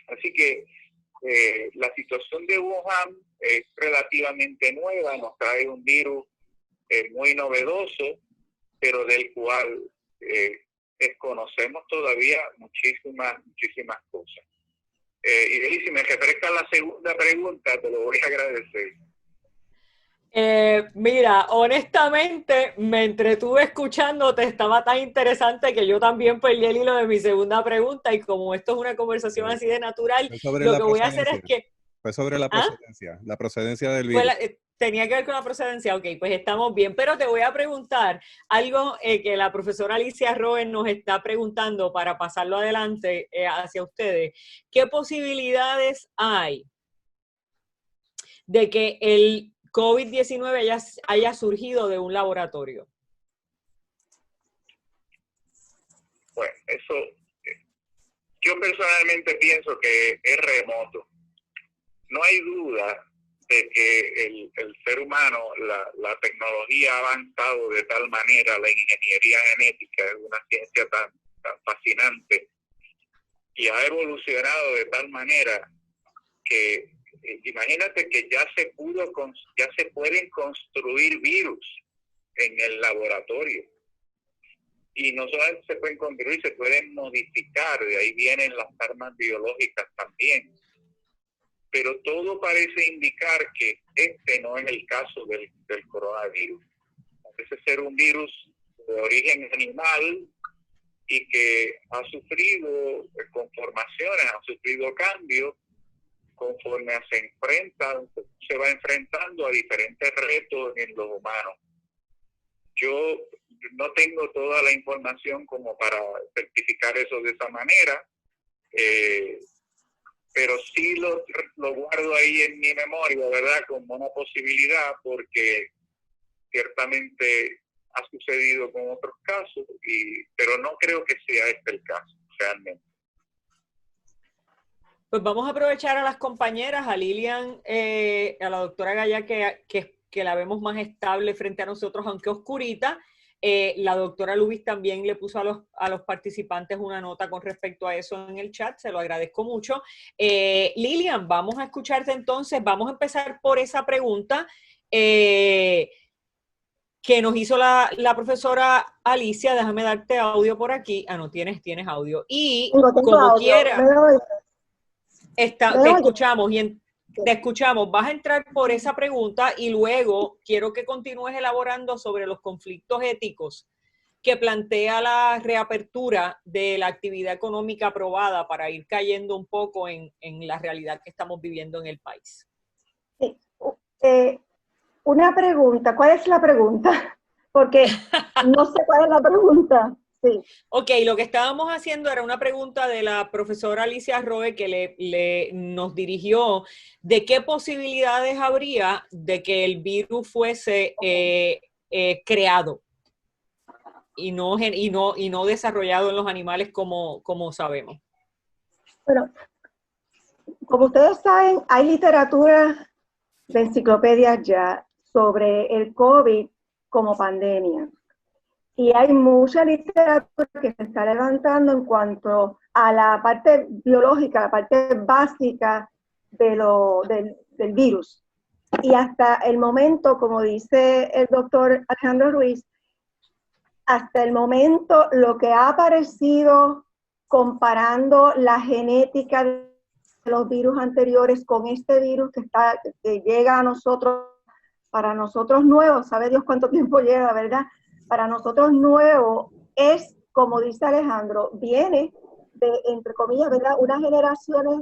Así que la situación de Wuhan es relativamente nueva, nos trae un virus muy novedoso, pero del cual desconocemos todavía muchísimas cosas. Y si me refresca la segunda pregunta, te lo voy a agradecer. Mira, honestamente me entretuve escuchándote, estaba tan interesante que yo también perdí el hilo de mi segunda pregunta, y como esto es una conversación así de natural, lo que voy a hacer es que... Fue sobre la ¿Ah? procedencia del virus. Tenía que ver con la procedencia, ok, pues estamos bien, pero te voy a preguntar algo que la profesora Alicia Roe nos está preguntando para pasarlo adelante hacia ustedes. ¿Qué posibilidades hay de que el COVID-19 haya surgido de un laboratorio? Bueno, eso yo personalmente pienso que es remoto. No hay duda de que el ser humano, la tecnología ha avanzado de tal manera, la ingeniería genética es una ciencia tan fascinante y ha evolucionado de tal manera que imagínate que ya se pueden construir virus en el laboratorio. Y no solamente se pueden construir, se pueden modificar, de ahí vienen las armas biológicas también. Pero todo parece indicar que este no es el caso del coronavirus. Parece ser un virus de origen animal y que ha sufrido conformaciones, ha sufrido cambios conforme se va enfrentando a diferentes retos en los humanos. Yo no tengo toda la información como para certificar eso de esa manera, pero sí lo guardo ahí en mi memoria, ¿verdad? Como una posibilidad, porque ciertamente ha sucedido con otros casos, pero no creo que sea este el caso, realmente. Pues vamos a aprovechar a las compañeras, a Lilian, a la doctora Gaya, que la vemos más estable frente a nosotros, aunque oscurita. La doctora Lubis también le puso a los participantes una nota con respecto a eso en el chat, se lo agradezco mucho. Lilian, vamos a escucharte entonces, vamos a empezar por esa pregunta que nos hizo la profesora Alicia. Déjame darte audio por aquí. Ah, no, tienes audio. Y como audio, quiera... Te escuchamos te escuchamos. Vas a entrar por esa pregunta y luego quiero que continúes elaborando sobre los conflictos éticos que plantea la reapertura de la actividad económica aprobada para ir cayendo un poco en la realidad que estamos viviendo en el país. Sí. Una pregunta. ¿Cuál es la pregunta? Porque no sé cuál es la pregunta. Sí. Ok, lo que estábamos haciendo era una pregunta de la profesora Alicia Roe que nos dirigió de qué posibilidades habría de que el virus fuese creado y no desarrollado en los animales como sabemos. Bueno, como ustedes saben, hay literatura de enciclopedias ya sobre el COVID como pandemia. Y hay mucha literatura que se está levantando en cuanto a la parte biológica, la parte básica del virus. Y hasta el momento, como dice el doctor Alejandro Ruiz, hasta el momento lo que ha aparecido comparando la genética de los virus anteriores con este virus que llega a nosotros, para nosotros nuevos, sabe Dios cuánto tiempo lleva, ¿verdad? Para nosotros nuevo es, como dice Alejandro, viene de, entre comillas, ¿verdad?, unas generaciones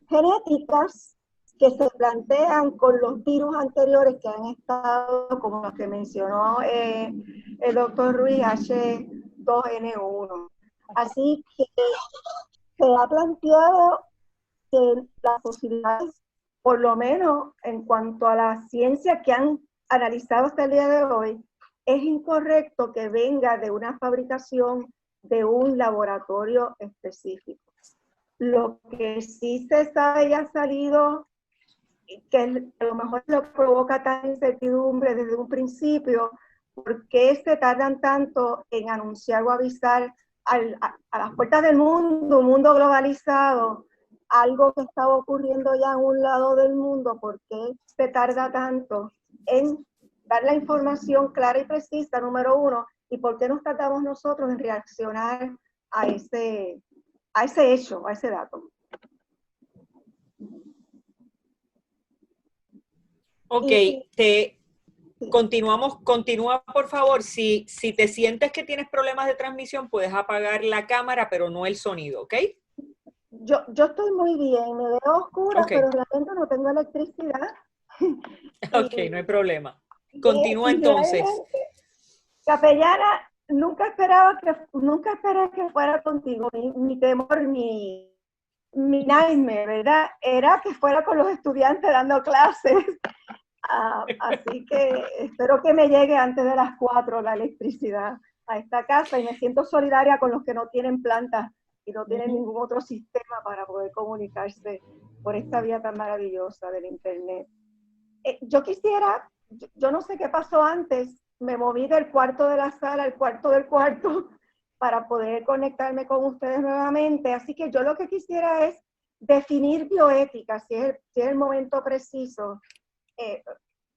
genéticas que se plantean con los virus anteriores que han estado, como los que mencionó el doctor Ruiz, H2N1. Así que se ha planteado que las posibilidades, por lo menos en cuanto a la ciencia que han analizado hasta el día de hoy, es incorrecto que venga de una fabricación de un laboratorio específico. Lo que sí se sabe y ha salido, que a lo mejor lo provoca tanta incertidumbre desde un principio, ¿por qué se tardan tanto en anunciar o avisar a las puertas del mundo, un mundo globalizado, algo que estaba ocurriendo ya en un lado del mundo, ¿por qué se tarda tanto en dar la información clara y precisa, número uno? ¿Y por qué nos tardamos nosotros en reaccionar a ese hecho, a ese dato? Ok, continúa por favor. Si te sientes que tienes problemas de transmisión, puedes apagar la cámara, pero no el sonido, ¿ok? Yo estoy muy bien, me veo oscura, Ok. pero realmente no tengo electricidad. Ok, no hay problema. Continúa entonces. Capellana, nunca esperé que fuera contigo. Mi temor, mi nightmare, ¿verdad? Era que fuera con los estudiantes dando clases. Así que espero que me llegue antes de las 4 la electricidad a esta casa, y me siento solidaria con los que no tienen plantas y no tienen ningún otro sistema para poder comunicarse por esta vía tan maravillosa del internet. Yo quisiera, yo no sé qué pasó antes, me moví del cuarto de la sala al cuarto del cuarto para poder conectarme con ustedes nuevamente, así que yo lo que quisiera es definir bioética, si es el momento preciso,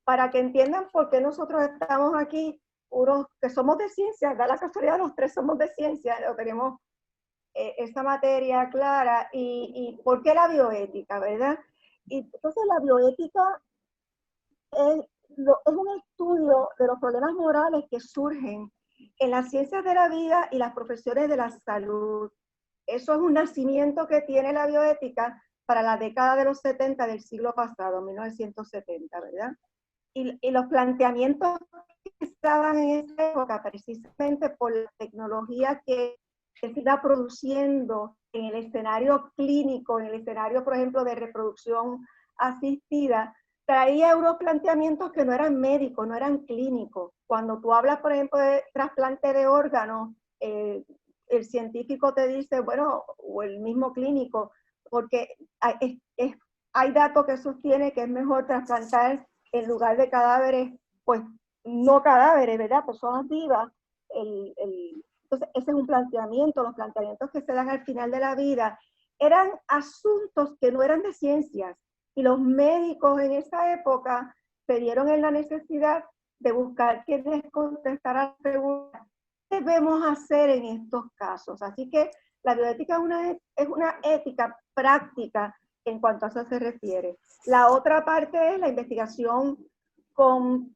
para que entiendan por qué nosotros estamos aquí, unos que somos de ciencia, da la casualidad, los tres somos de ciencia, tenemos esa materia clara, y por qué la bioética, ¿verdad? Y entonces la bioética es un estudio de los problemas morales que surgen en las ciencias de la vida y las profesiones de la salud. Eso es un nacimiento que tiene la bioética para la década de los 70 del siglo pasado, 1970, ¿verdad? Y los planteamientos que estaban en esa época, precisamente por la tecnología que se iba produciendo en el escenario clínico, en el escenario, por ejemplo, de reproducción asistida, traía unos planteamientos que no eran médicos, no eran clínicos. Cuando tú hablas, por ejemplo, de trasplante de órganos, el científico te dice, bueno, o el mismo clínico, porque hay datos que sostienen que es mejor trasplantar en lugar de cadáveres, pues no cadáveres, ¿verdad? Personas vivas. Entonces, ese es un planteamiento. Los planteamientos que se dan al final de la vida eran asuntos que no eran de ciencias, y los médicos en esa época se dieron en la necesidad de buscar quienes contestaran la pregunta: ¿qué debemos hacer en estos casos? Así que la bioética es una ética práctica en cuanto a eso se refiere. La otra parte es la investigación con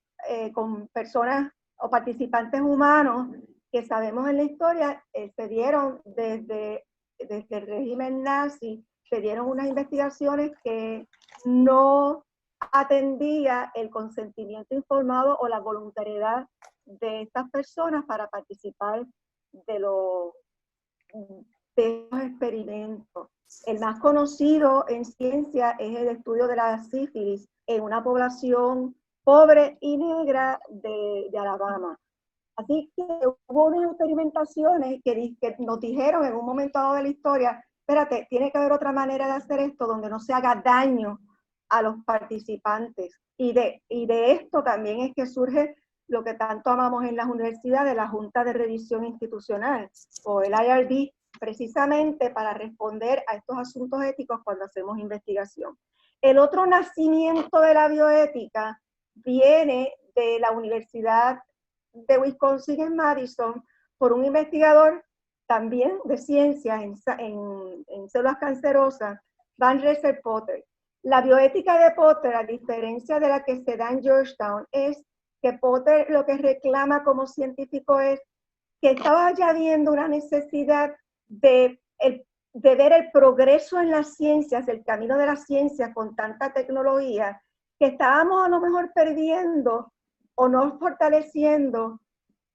personas o participantes humanos que sabemos en la historia se dieron desde el régimen nazi, se dieron unas investigaciones que no atendía el consentimiento informado o la voluntariedad de estas personas para participar de los experimentos. El más conocido en ciencia es el estudio de la sífilis en una población pobre y negra de Alabama. Así que hubo unas experimentaciones que nos dijeron en un momento dado de la historia: espérate, tiene que haber otra manera de hacer esto donde no se haga daño a los participantes. Y de esto también es que surge lo que tanto amamos en las universidades, la Junta de Revisión Institucional, o el IRB, precisamente para responder a estos asuntos éticos cuando hacemos investigación. El otro nacimiento de la bioética viene de la Universidad de Wisconsin en Madison, por un investigador también de ciencias en células cancerosas, Van Rensselaer-Potter. La bioética de Potter, a diferencia de la que se da en Georgetown, es que Potter lo que reclama como científico es que estaba ya viendo una necesidad de ver el progreso en las ciencias, el camino de las ciencias con tanta tecnología, que estábamos a lo mejor perdiendo o no fortaleciendo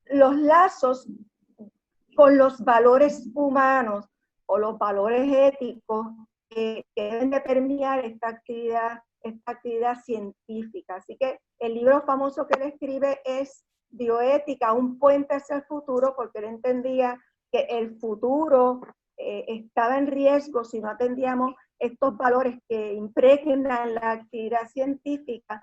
los lazos con los valores humanos o los valores éticos que deben de permear esta actividad científica. Así que el libro famoso que él escribe es Bioética, un puente hacia el futuro, porque él entendía que el futuro estaba en riesgo si no atendíamos estos valores que impregnan la actividad científica.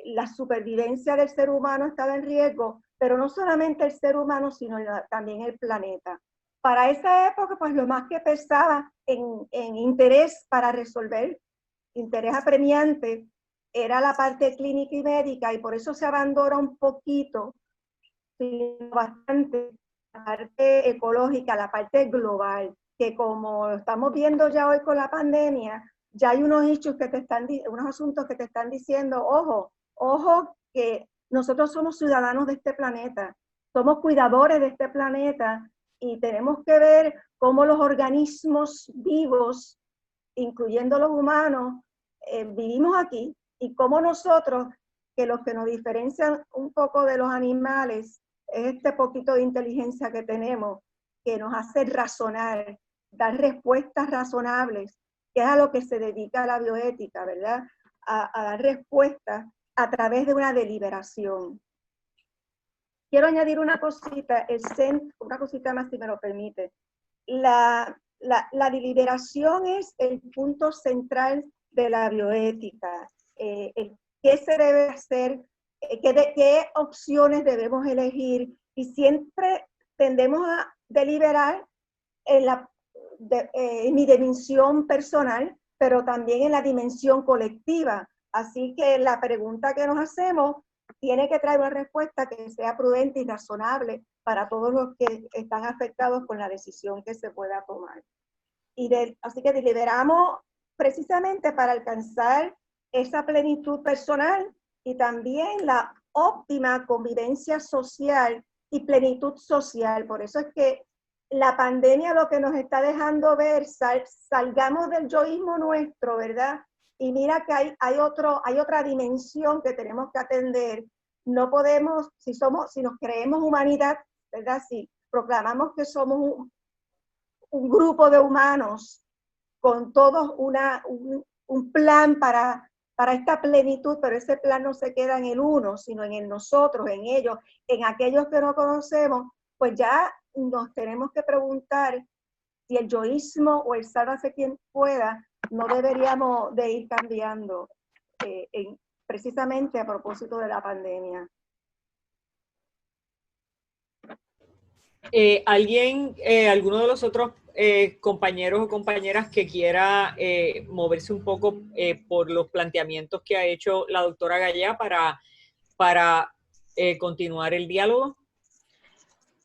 La supervivencia del ser humano estaba en riesgo, pero no solamente el ser humano, sino también el planeta. Para esa época, pues lo más que pesaba en interés para resolver, interés apremiante, era la parte clínica y médica, y por eso se abandona un poquito, sino bastante, la parte ecológica, la parte global, que como estamos viendo ya hoy con la pandemia, ya hay unos hechos que te están, unos asuntos que te están diciendo, ojo, que nosotros somos ciudadanos de este planeta, somos cuidadores de este planeta, y tenemos que ver cómo los organismos vivos, incluyendo los humanos, vivimos aquí, y cómo nosotros, que los que nos diferencian un poco de los animales, es este poquito de inteligencia que tenemos, que nos hace razonar, dar respuestas razonables, que es a lo que se dedica la bioética, ¿verdad? A dar respuestas a través de una deliberación. Quiero añadir una cosita más si me lo permite. La deliberación es el punto central de la bioética. ¿Qué se debe hacer? ¿Qué opciones debemos elegir? Y siempre tendemos a deliberar en mi dimensión personal, pero también en la dimensión colectiva. Así que la pregunta que nos hacemos tiene que traer una respuesta que sea prudente y razonable para todos los que están afectados con la decisión que se pueda tomar. Así que deliberamos precisamente para alcanzar esa plenitud personal y también la óptima convivencia social y plenitud social. Por eso es que la pandemia lo que nos está dejando ver, salgamos del yoísmo nuestro, ¿verdad? Y mira que hay otra dimensión que tenemos que atender. No podemos, si nos creemos humanidad, ¿verdad? Si proclamamos que somos un grupo de humanos con todos un plan para esta plenitud, pero ese plan no se queda en el uno, sino en el nosotros, en ellos, en aquellos que no conocemos, pues ya nos tenemos que preguntar si el yoísmo o el sálvase quien pueda no deberíamos de ir cambiando precisamente a propósito de la pandemia. ¿Alguno de los otros compañeros o compañeras que quiera moverse un poco por los planteamientos que ha hecho la doctora Gallá para continuar el diálogo?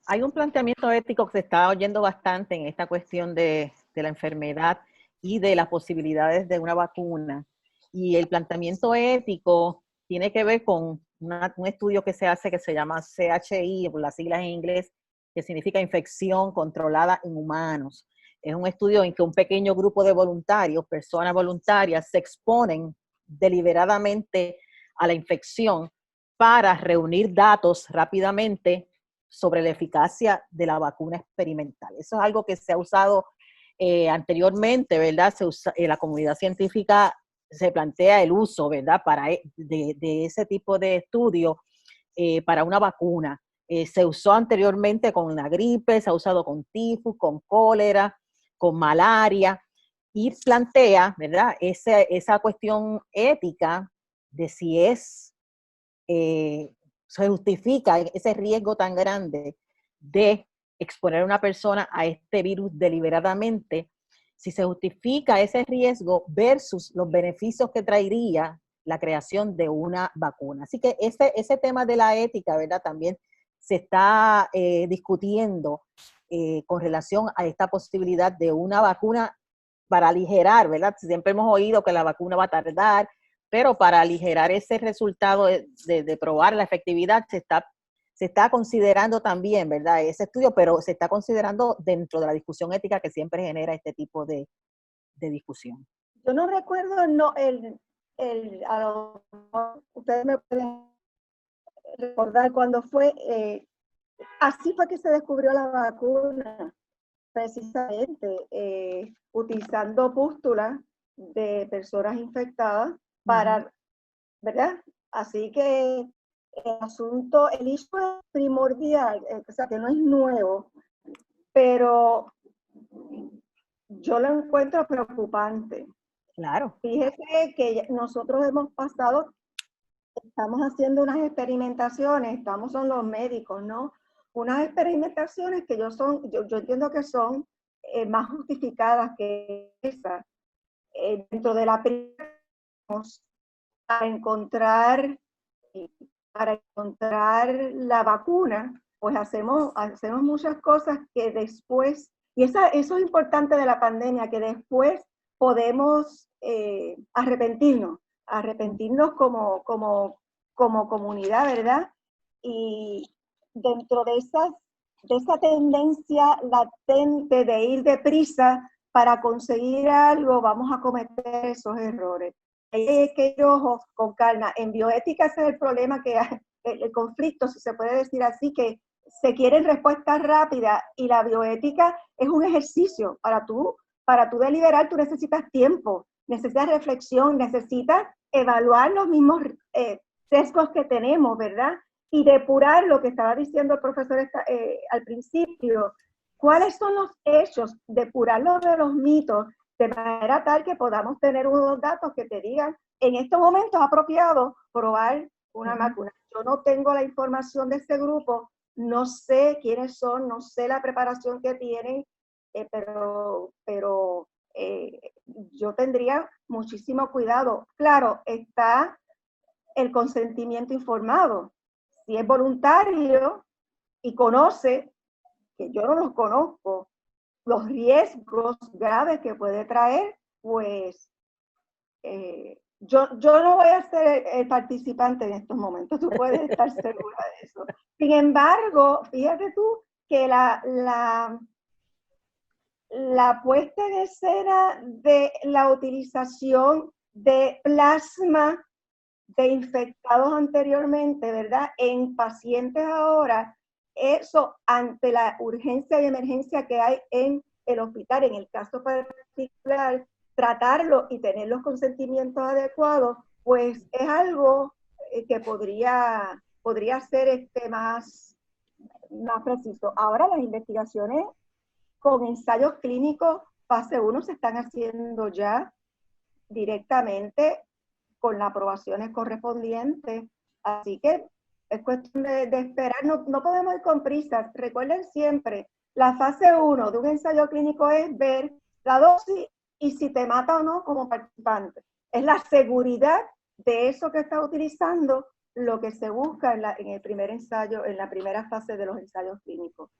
Hay un planteamiento ético que se está oyendo bastante en esta cuestión de la enfermedad y de las posibilidades de una vacuna. Y el planteamiento ético tiene que ver con un estudio que se hace que se llama CHI, por las siglas en inglés, que significa infección controlada en humanos. Es un estudio en que un pequeño grupo de voluntarios, personas voluntarias, se exponen deliberadamente a la infección para reunir datos rápidamente sobre la eficacia de la vacuna experimental. Eso es algo que se ha usado anteriormente, ¿verdad? La comunidad científica se plantea el uso, ¿verdad? De ese tipo de estudio para una vacuna. Se usó anteriormente con la gripe, se ha usado con tifus, con cólera, con malaria, y plantea, ¿verdad? Esa cuestión ética de si se justifica ese riesgo tan grande de exponer a una persona a este virus deliberadamente, si se justifica ese riesgo versus los beneficios que traería la creación de una vacuna. Así que ese tema de la ética, ¿verdad? También se está discutiendo con relación a esta posibilidad de una vacuna para aligerar, ¿verdad? Siempre hemos oído que la vacuna va a tardar, pero para aligerar ese resultado de probar la efectividad se está considerando también, ¿verdad? Ese estudio, pero se está considerando dentro de la discusión ética que siempre genera este tipo de discusión. Yo no recuerdo, ustedes me pueden recordar cuándo fue, así fue que se descubrió la vacuna, precisamente, utilizando pústulas de personas infectadas para, ¿verdad? Así que el asunto, el issue es primordial, o sea, que no es nuevo, pero yo lo encuentro preocupante. Claro. Fíjese que nosotros estamos haciendo unas experimentaciones, son los médicos, ¿no? unas experimentaciones que yo entiendo que son más justificadas que esas. Dentro de la primera, para encontrar la vacuna, pues hacemos muchas cosas que después, y eso es importante de la pandemia, que después podemos arrepentirnos como comunidad, ¿verdad? Y dentro de esa tendencia latente de ir deprisa para conseguir algo, vamos a cometer esos errores. Hay que ir, ojo, con calma. En bioética ese es el problema, que hay, el conflicto, si se puede decir así, que se quieren respuestas rápidas, y la bioética es un ejercicio. Para tú deliberar, tú necesitas tiempo, necesitas reflexión, necesitas evaluar los mismos sesgos que tenemos, ¿verdad? Y depurar lo que estaba diciendo el profesor al principio. ¿Cuáles son los hechos? Depurarlo de los mitos, de manera tal que podamos tener unos datos que te digan, en estos momentos apropiados, probar una vacuna. Yo no tengo la información de este grupo, no sé quiénes son, no sé la preparación que tienen, pero yo tendría muchísimo cuidado. Claro, está el consentimiento informado. Si es voluntario y conoce, que yo no los conozco, los riesgos graves que puede traer, pues yo no voy a ser el participante en estos momentos, tú puedes estar segura de eso. Sin embargo, fíjate tú que la puesta en escena de la utilización de plasma de infectados anteriormente, ¿verdad? En pacientes ahora, eso ante la urgencia y emergencia que hay en el hospital, en el caso particular, tratarlo y tener los consentimientos adecuados, pues es algo que podría ser más preciso. Ahora las investigaciones con ensayos clínicos fase 1 se están haciendo ya directamente con las aprobaciones correspondientes, así que es cuestión de esperar, no podemos ir con prisas. Recuerden siempre, la fase 1 de un ensayo clínico es ver la dosis y si te mata o no como participante. Es la seguridad de eso que estás utilizando lo que se busca en el primer ensayo, en la primera fase de los ensayos clínicos.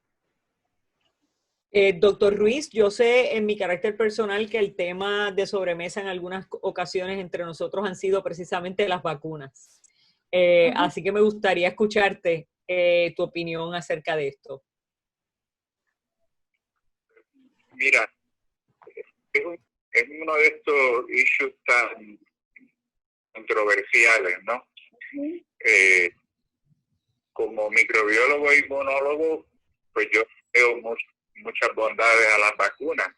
Doctor Ruiz, yo sé en mi carácter personal que el tema de sobremesa en algunas ocasiones entre nosotros han sido precisamente las vacunas. Así que me gustaría escucharte tu opinión acerca de esto. Mira, es uno de estos issues tan controversiales, ¿no? Como microbiólogo e inmunólogo, pues yo veo muchas bondades a las vacunas,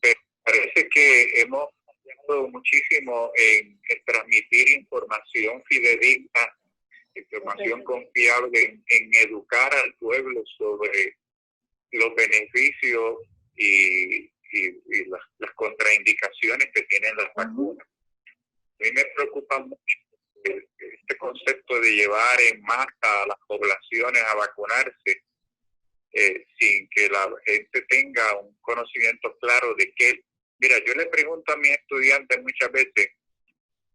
pero parece que hemos fallado muchísimo en transmitir información fidedigna, información confiable, en educar al pueblo sobre los beneficios y las contraindicaciones que tienen las vacunas. A mí me preocupa mucho este concepto de llevar en masa a las poblaciones a vacunarse sin que la gente tenga un conocimiento claro de qué. Mira, yo le pregunto a mis estudiantes muchas veces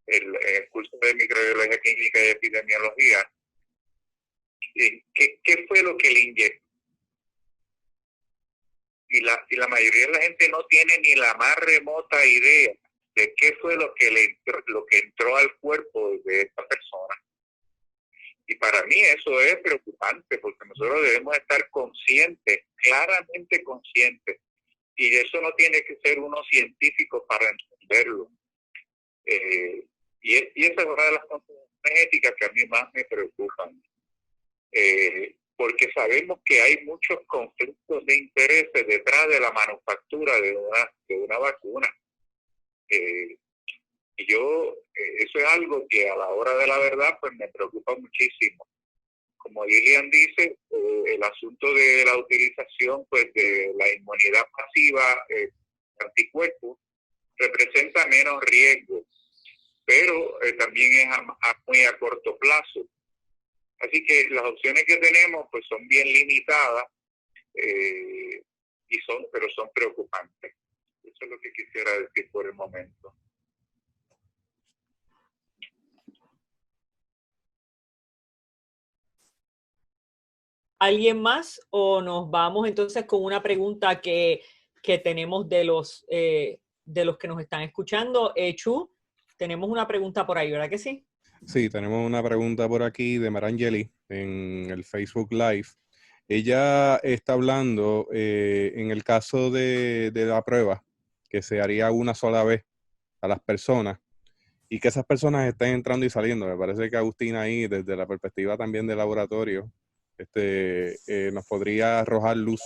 el curso de microbiología clínica y epidemiología, ¿qué fue lo que le inyectó? Y la mayoría de la gente no tiene ni la más remota idea de qué fue lo que entró al cuerpo de esta persona. Y para mí eso es preocupante, porque nosotros debemos estar conscientes, claramente conscientes, y eso no tiene que ser uno científico para entenderlo. Y esa es una de las consideraciones éticas que a mí más me preocupan, porque sabemos que hay muchos conflictos de intereses detrás de la manufactura de una vacuna. Y eso es algo que a la hora de la verdad pues me preocupa muchísimo. Como Lilian dice, el asunto de la utilización pues de la inmunidad pasiva, anticuerpos, representa menos riesgo, pero también es muy a corto plazo. Así que las opciones que tenemos pues son bien limitadas, pero son preocupantes. Eso es lo que quisiera decir por el momento. ¿Alguien más o nos vamos entonces con una pregunta que tenemos de los que nos están escuchando? Chu, tenemos una pregunta por ahí, ¿verdad que sí? Sí, tenemos una pregunta por aquí de Marangeli en el Facebook Live. Ella está hablando en el caso de la prueba, que se haría una sola vez a las personas y que esas personas estén entrando y saliendo. Me parece que Agustina ahí, desde la perspectiva también del laboratorio, nos podría arrojar luz.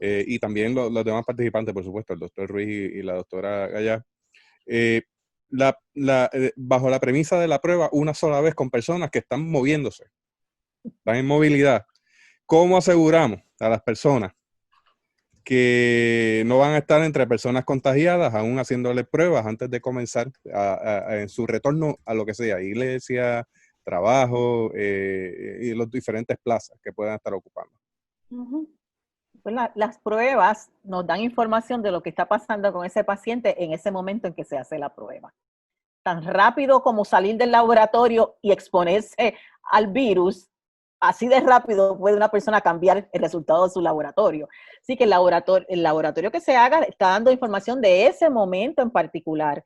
Y también los demás participantes, por supuesto, el doctor Ruiz y la doctora Gallá. Bajo la premisa de la prueba, una sola vez con personas que están moviéndose, están en movilidad. ¿Cómo aseguramos a las personas que no van a estar entre personas contagiadas, aún haciéndole pruebas antes de comenzar en su retorno a lo que sea, iglesia, trabajo y los diferentes plazas que puedan estar ocupando? Pues las pruebas nos dan información de lo que está pasando con ese paciente en ese momento en que se hace la prueba. Tan rápido como salir del laboratorio y exponerse al virus, así de rápido puede una persona cambiar el resultado de su laboratorio. Así que el laboratorio que se haga está dando información de ese momento en particular.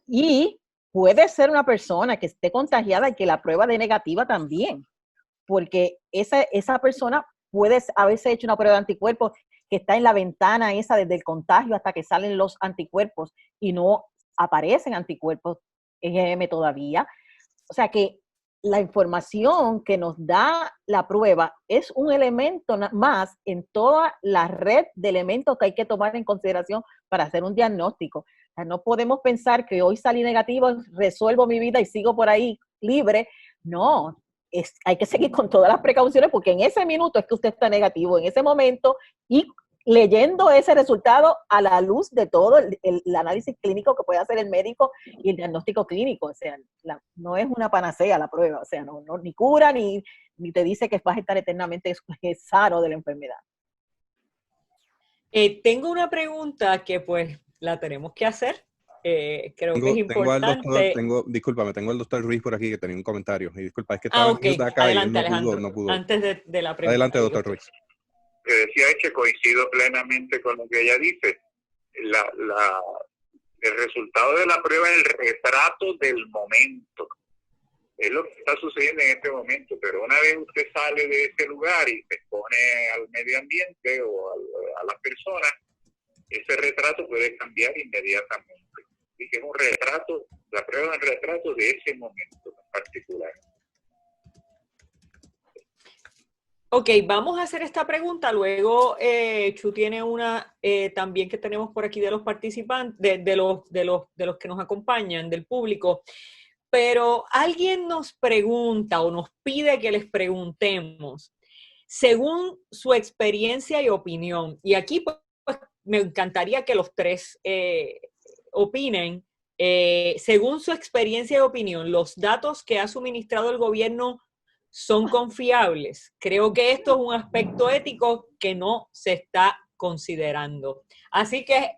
Y puede ser una persona que esté contagiada y que la prueba dé negativa también, porque esa persona puede haberse hecho una prueba de anticuerpos que está en la ventana esa desde el contagio hasta que salen los anticuerpos y no aparecen anticuerpos IgM todavía. O sea que la información que nos da la prueba es un elemento más en toda la red de elementos que hay que tomar en consideración para hacer un diagnóstico. O sea, no podemos pensar que hoy salí negativo, resuelvo mi vida y sigo por ahí libre. No, hay que seguir con todas las precauciones porque en ese minuto es que usted está negativo, en ese momento, y leyendo ese resultado a la luz de todo el análisis clínico que puede hacer el médico y el diagnóstico clínico. O sea, no es una panacea la prueba, o sea, no ni cura ni te dice que vas a estar eternamente sano de la enfermedad. Tengo una pregunta que pues la tenemos que hacer. Creo que es importante. Tengo al doctor Ruiz por aquí que tenía un comentario. Y disculpa, es que estaba Ok, en acá adelante, y Alejandro. no pudo. Antes de la pregunta. Adelante, doctor Ruiz. Que decía es que coincido plenamente con lo que ella dice. El resultado de la prueba es el retrato del momento. Es lo que está sucediendo en este momento, pero una vez usted sale de ese lugar y se expone al medio ambiente o a las personas, ese retrato puede cambiar inmediatamente. Y que es un retrato, la prueba es un retrato de ese momento en particular. Ok, vamos a hacer esta pregunta. Luego, Chu tiene una también que tenemos por aquí de los participantes, de los que nos acompañan, del público. Pero alguien nos pregunta o nos pide que les preguntemos, según su experiencia y opinión, y aquí pues me encantaría que los tres opinen, según su experiencia y opinión, ¿los datos que ha suministrado el gobierno son confiables? Creo que esto es un aspecto ético que no se está considerando. Así que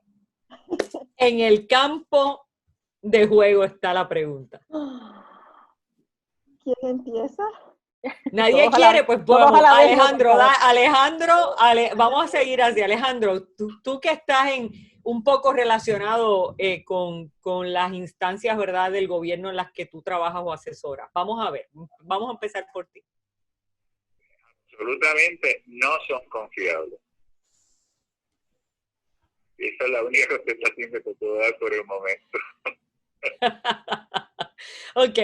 en el campo de juego está la pregunta. ¿Quién empieza? Nadie quiere, pues vamos, Alejandro, vamos a seguir así. Alejandro, tú que estás un poco relacionado con las instancias, ¿verdad?, del gobierno en las que tú trabajas o asesoras. Vamos a ver, vamos a empezar por ti. Absolutamente no son confiables. Esa es la única contestación que te puedo dar por el momento. Ok,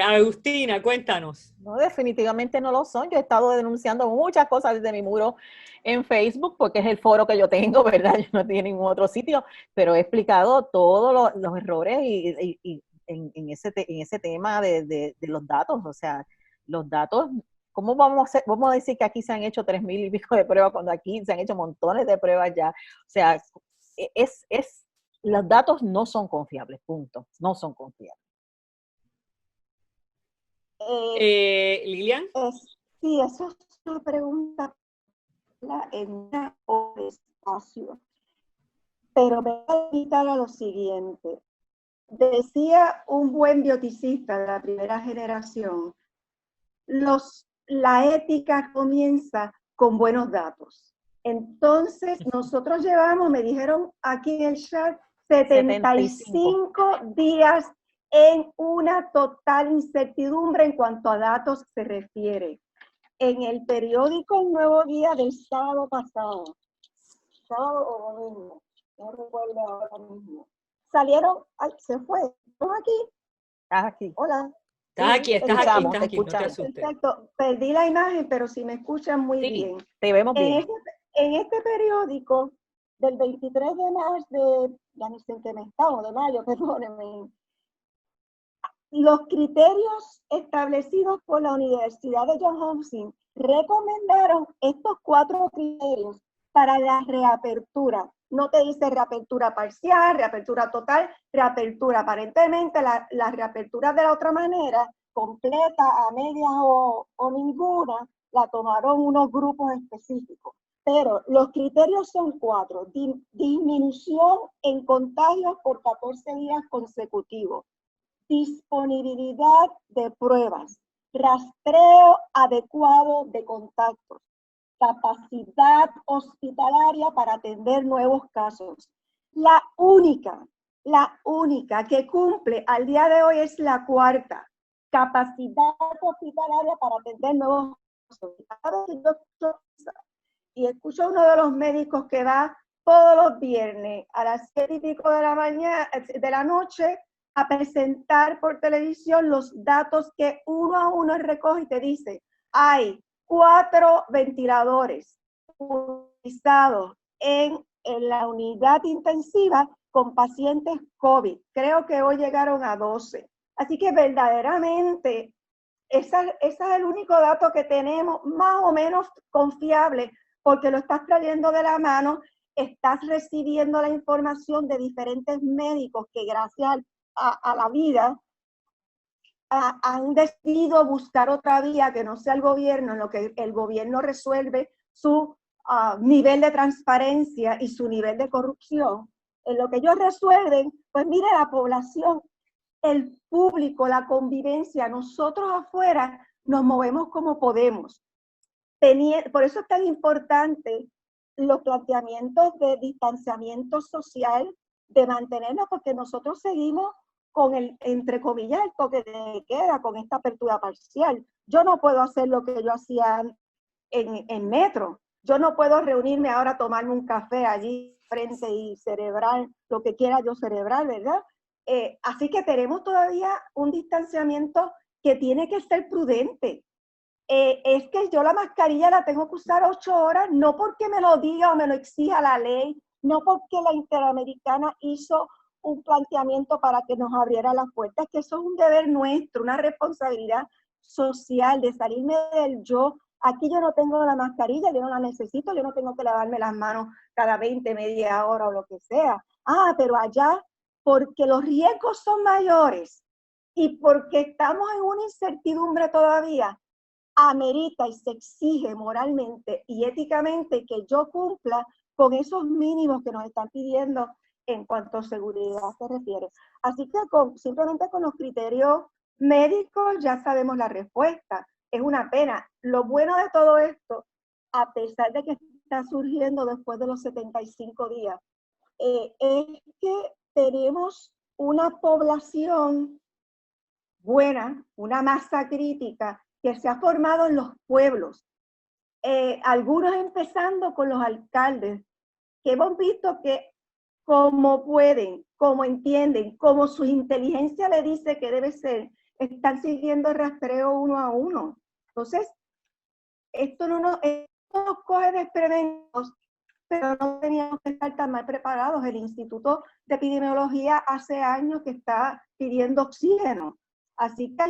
Agustina, cuéntanos. No, definitivamente no lo son. Yo he estado denunciando muchas cosas desde mi muro en Facebook, porque es el foro que yo tengo, ¿verdad? Yo no tengo ningún otro sitio, pero he explicado todos los errores y en ese tema de los datos. O sea, los datos, ¿cómo vamos a decir que aquí se han hecho 3,000 y pico de pruebas cuando aquí se han hecho montones de pruebas ya? O sea, los datos no son confiables, punto. No son confiables. Lilian. Sí, eso es una pregunta en una hora de espacio, pero me voy a limitar a lo siguiente. Decía un buen bioticista de la primera generación, la ética comienza con buenos datos. Entonces, nosotros llevamos, me dijeron aquí en el chat, 75 días en una total incertidumbre en cuanto a datos se refiere. En el periódico Nuevo Día del sábado pasado, sábado o domingo, no recuerdo ahora mismo, salieron, ay, se fue, ¿estás aquí? Estás aquí. Hola. Estás Sí, aquí, no te asustes. Perfecto, perdí la imagen, pero si me escuchan muy bien. Te vemos bien. En este periódico del 23 de marzo, ya no sé en qué mes estamos, de mayo, perdónenme, los criterios establecidos por la Universidad de Johns Hopkins recomendaron estos 4 criterios para la reapertura. No te dice reapertura parcial, reapertura total, reapertura. Aparentemente la reapertura de la otra manera, completa, a medias o ninguna, la tomaron unos grupos específicos. Pero los criterios son 4. Disminución en contagios por 14 días consecutivos. Disponibilidad de pruebas. Rastreo adecuado de contactos. Capacidad hospitalaria para atender nuevos casos. La única que cumple al día de hoy es la 4ª. Capacidad hospitalaria para atender nuevos casos. Y escucho a uno de los médicos que va todos los viernes a las 7:00 de la mañana, de la noche, a presentar por televisión los datos que uno a uno recoge y te dice, hay 4 ventiladores utilizados en la unidad intensiva con pacientes COVID. Creo que hoy llegaron a 12. Así que verdaderamente, ese es el único dato que tenemos más o menos confiable, porque lo estás trayendo de la mano, estás recibiendo la información de diferentes médicos que gracias a la vida han decidido buscar otra vía que no sea el gobierno, en lo que el gobierno resuelve su nivel de transparencia y su nivel de corrupción. En lo que ellos resuelven, pues mire, la población, el público, la convivencia, nosotros afuera nos movemos como podemos. Por eso es tan importante los planteamientos de distanciamiento social, de mantenernos, porque nosotros seguimos con el, entre comillas, el toque de queda, con esta apertura parcial. Yo no puedo hacer lo que yo hacía en metro. Yo no puedo reunirme ahora, tomarme un café allí frente y celebrar lo que quiera yo celebrar, ¿verdad? Así que tenemos todavía un distanciamiento que tiene que ser prudente. Es que yo la mascarilla la tengo que usar 8 horas, no porque me lo diga o me lo exija la ley, no porque la Interamericana hizo un planteamiento para que nos abriera las puertas, que eso es un deber nuestro, una responsabilidad social de salirme del yo. Aquí yo no tengo la mascarilla, yo no la necesito, yo no tengo que lavarme las manos cada 20, media hora o lo que sea. Pero allá, porque los riesgos son mayores y porque estamos en una incertidumbre todavía, amerita y se exige moralmente y éticamente que yo cumpla con esos mínimos que nos están pidiendo en cuanto a seguridad se refiere. Así que simplemente con los criterios médicos ya sabemos la respuesta. Es una pena. Lo bueno de todo esto, a pesar de que está surgiendo después de los 75 días, es que tenemos una población buena, una masa crítica que se ha formado en los pueblos. Algunos empezando con los alcaldes, que hemos visto que como pueden, como entienden, como su inteligencia le dice que debe ser, están siguiendo el rastreo uno a uno. Entonces, esto nos coge desprevenidos, pero no teníamos que estar tan mal preparados. El Instituto de Epidemiología hace años que está pidiendo oxígeno. Así que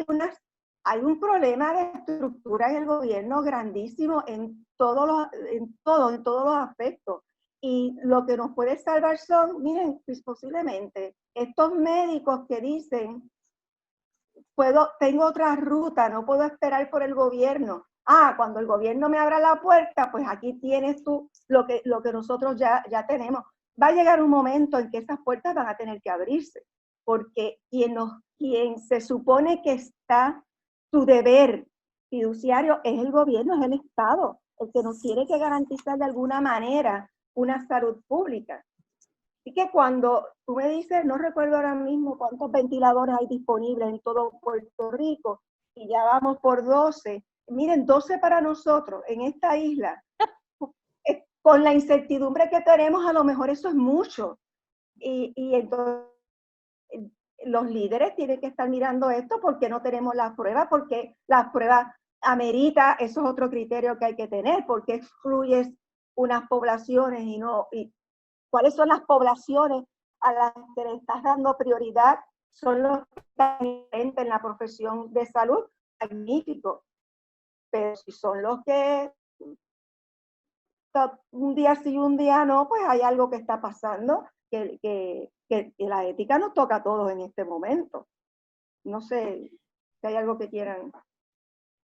hay un problema de estructura en el gobierno grandísimo en todos los aspectos. Y lo que nos puede salvar son, miren, pues posiblemente estos médicos que dicen tengo otra ruta, no puedo esperar por el gobierno. Cuando el gobierno me abra la puerta, pues aquí tienes tú lo que nosotros ya tenemos. Va a llegar un momento en que esas puertas van a tener que abrirse, porque quien se supone que está su deber fiduciario es el gobierno, es el Estado, el que nos tiene que garantizar de alguna manera una salud pública. Así que cuando tú me dices, no recuerdo ahora mismo cuántos ventiladores hay disponibles en todo Puerto Rico, y ya vamos por 12. Miren, 12 para nosotros en esta isla. Con la incertidumbre que tenemos, a lo mejor eso es mucho. Y entonces los líderes tienen que estar mirando esto porque no tenemos las pruebas, porque las pruebas amerita, eso es otro criterio que hay que tener, porque excluyes unas poblaciones y ¿cuáles son las poblaciones a las que le estás dando prioridad? Son los que están en la profesión de salud, magnífico. Pero si son los que un día sí, un día no, pues hay algo que está pasando, que la ética nos toca a todos en este momento. No sé si hay algo que quieran.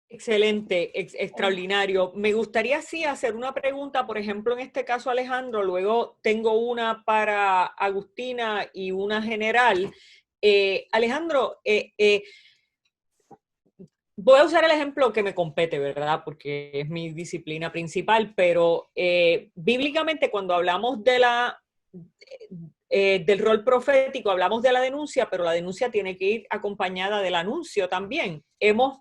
Excelente, extraordinario. Me gustaría sí hacer una pregunta, por ejemplo, en este caso Alejandro, luego tengo una para Agustina y una general. Alejandro, voy a usar el ejemplo que me compete, ¿verdad? Porque es mi disciplina principal, pero bíblicamente cuando hablamos de del rol profético, hablamos de la denuncia, pero la denuncia tiene que ir acompañada del anuncio también. Hemos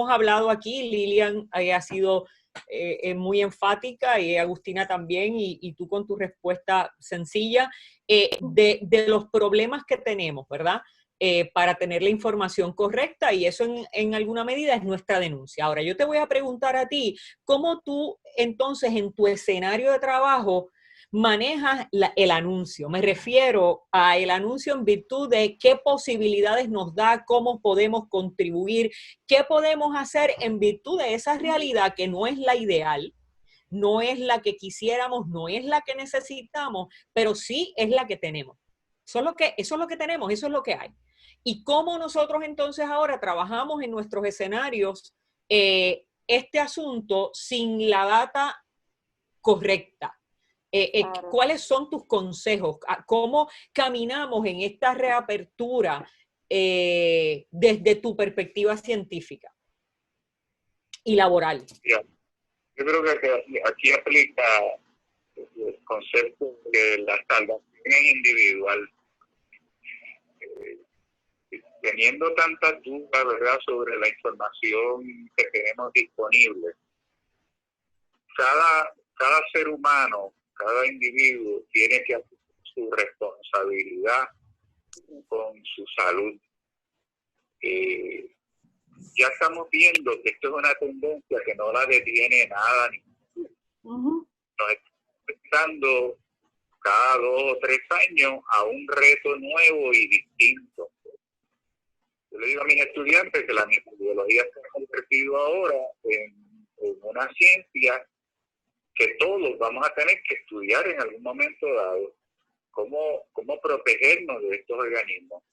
hablado aquí, Lilian ha sido muy enfática y Agustina también, y tú con tu respuesta sencilla, de los problemas que tenemos, ¿verdad? Para tener la información correcta, y eso en alguna medida es nuestra denuncia. Ahora, yo te voy a preguntar a ti, ¿cómo tú entonces en tu escenario de trabajo manejas el anuncio? Me refiero a el anuncio en virtud de qué posibilidades nos da, cómo podemos contribuir, qué podemos hacer en virtud de esa realidad que no es la ideal, no es la que quisiéramos, no es la que necesitamos, pero sí es la que tenemos. Eso es lo que tenemos, eso es lo que hay. Y cómo nosotros entonces ahora trabajamos en nuestros escenarios este asunto sin la data correcta. Claro. ¿Cuáles son tus consejos? ¿Cómo caminamos en esta reapertura desde tu perspectiva científica y laboral? Yo creo que aquí aplica el concepto de la salvación individual. Teniendo tantas dudas, ¿verdad?, sobre la información que tenemos disponible, cada ser humano, cada individuo tiene que asumir su responsabilidad con su salud. Ya estamos viendo que esto es una tendencia que no la detiene nada ni Uh-huh. nos estamos enfrentando cada 2 o 3 años a un reto nuevo y distinto. Yo le digo a mis estudiantes que la microbiología se ha convertido ahora en una ciencia que todos vamos a tener que estudiar en algún momento dado, cómo protegernos de estos organismos.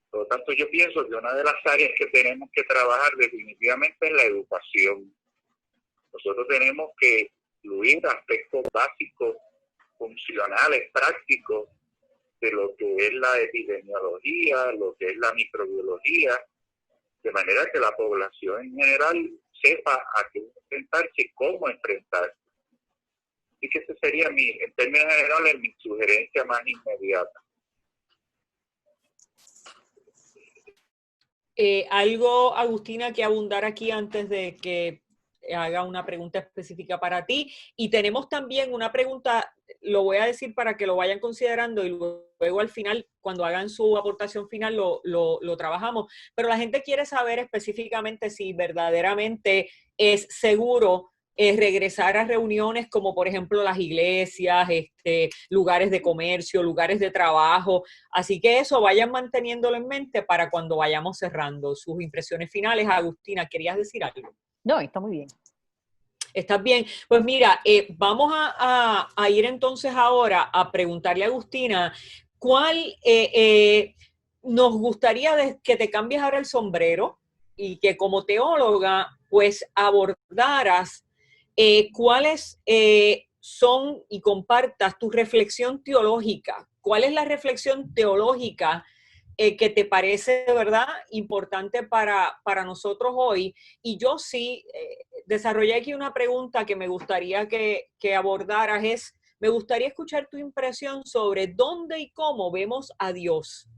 Por lo tanto, yo pienso que una de las áreas que tenemos que trabajar definitivamente es la educación. Nosotros tenemos que incluir aspectos básicos, funcionales, prácticos, de lo que es la epidemiología, lo que es la microbiología, de manera que la población en general sepa a qué enfrentarse y cómo enfrentarse. Así que esa sería, en términos generales, mi sugerencia más inmediata. Algo, Agustina, que abundar aquí antes de que haga una pregunta específica para ti. Y tenemos también una pregunta, lo voy a decir para que lo vayan considerando y luego al final, cuando hagan su aportación final, lo trabajamos. Pero la gente quiere saber específicamente si verdaderamente es seguro regresar a reuniones como por ejemplo las iglesias, lugares de comercio, lugares de trabajo. Así que eso vayan manteniéndolo en mente para cuando vayamos cerrando. Sus impresiones finales. Agustina, ¿querías decir algo? No, está muy bien. ¿Estás bien? Pues mira, vamos a ir entonces ahora a preguntarle a Agustina, nos gustaría que te cambies ahora el sombrero y que como teóloga, pues abordaras cuáles son y compartas tu reflexión teológica. ¿Cuál es la reflexión teológica que te parece, ¿verdad?, importante para nosotros hoy? Y yo sí desarrollé aquí una pregunta que me gustaría que abordaras. Me gustaría escuchar tu impresión sobre dónde y cómo vemos a Dios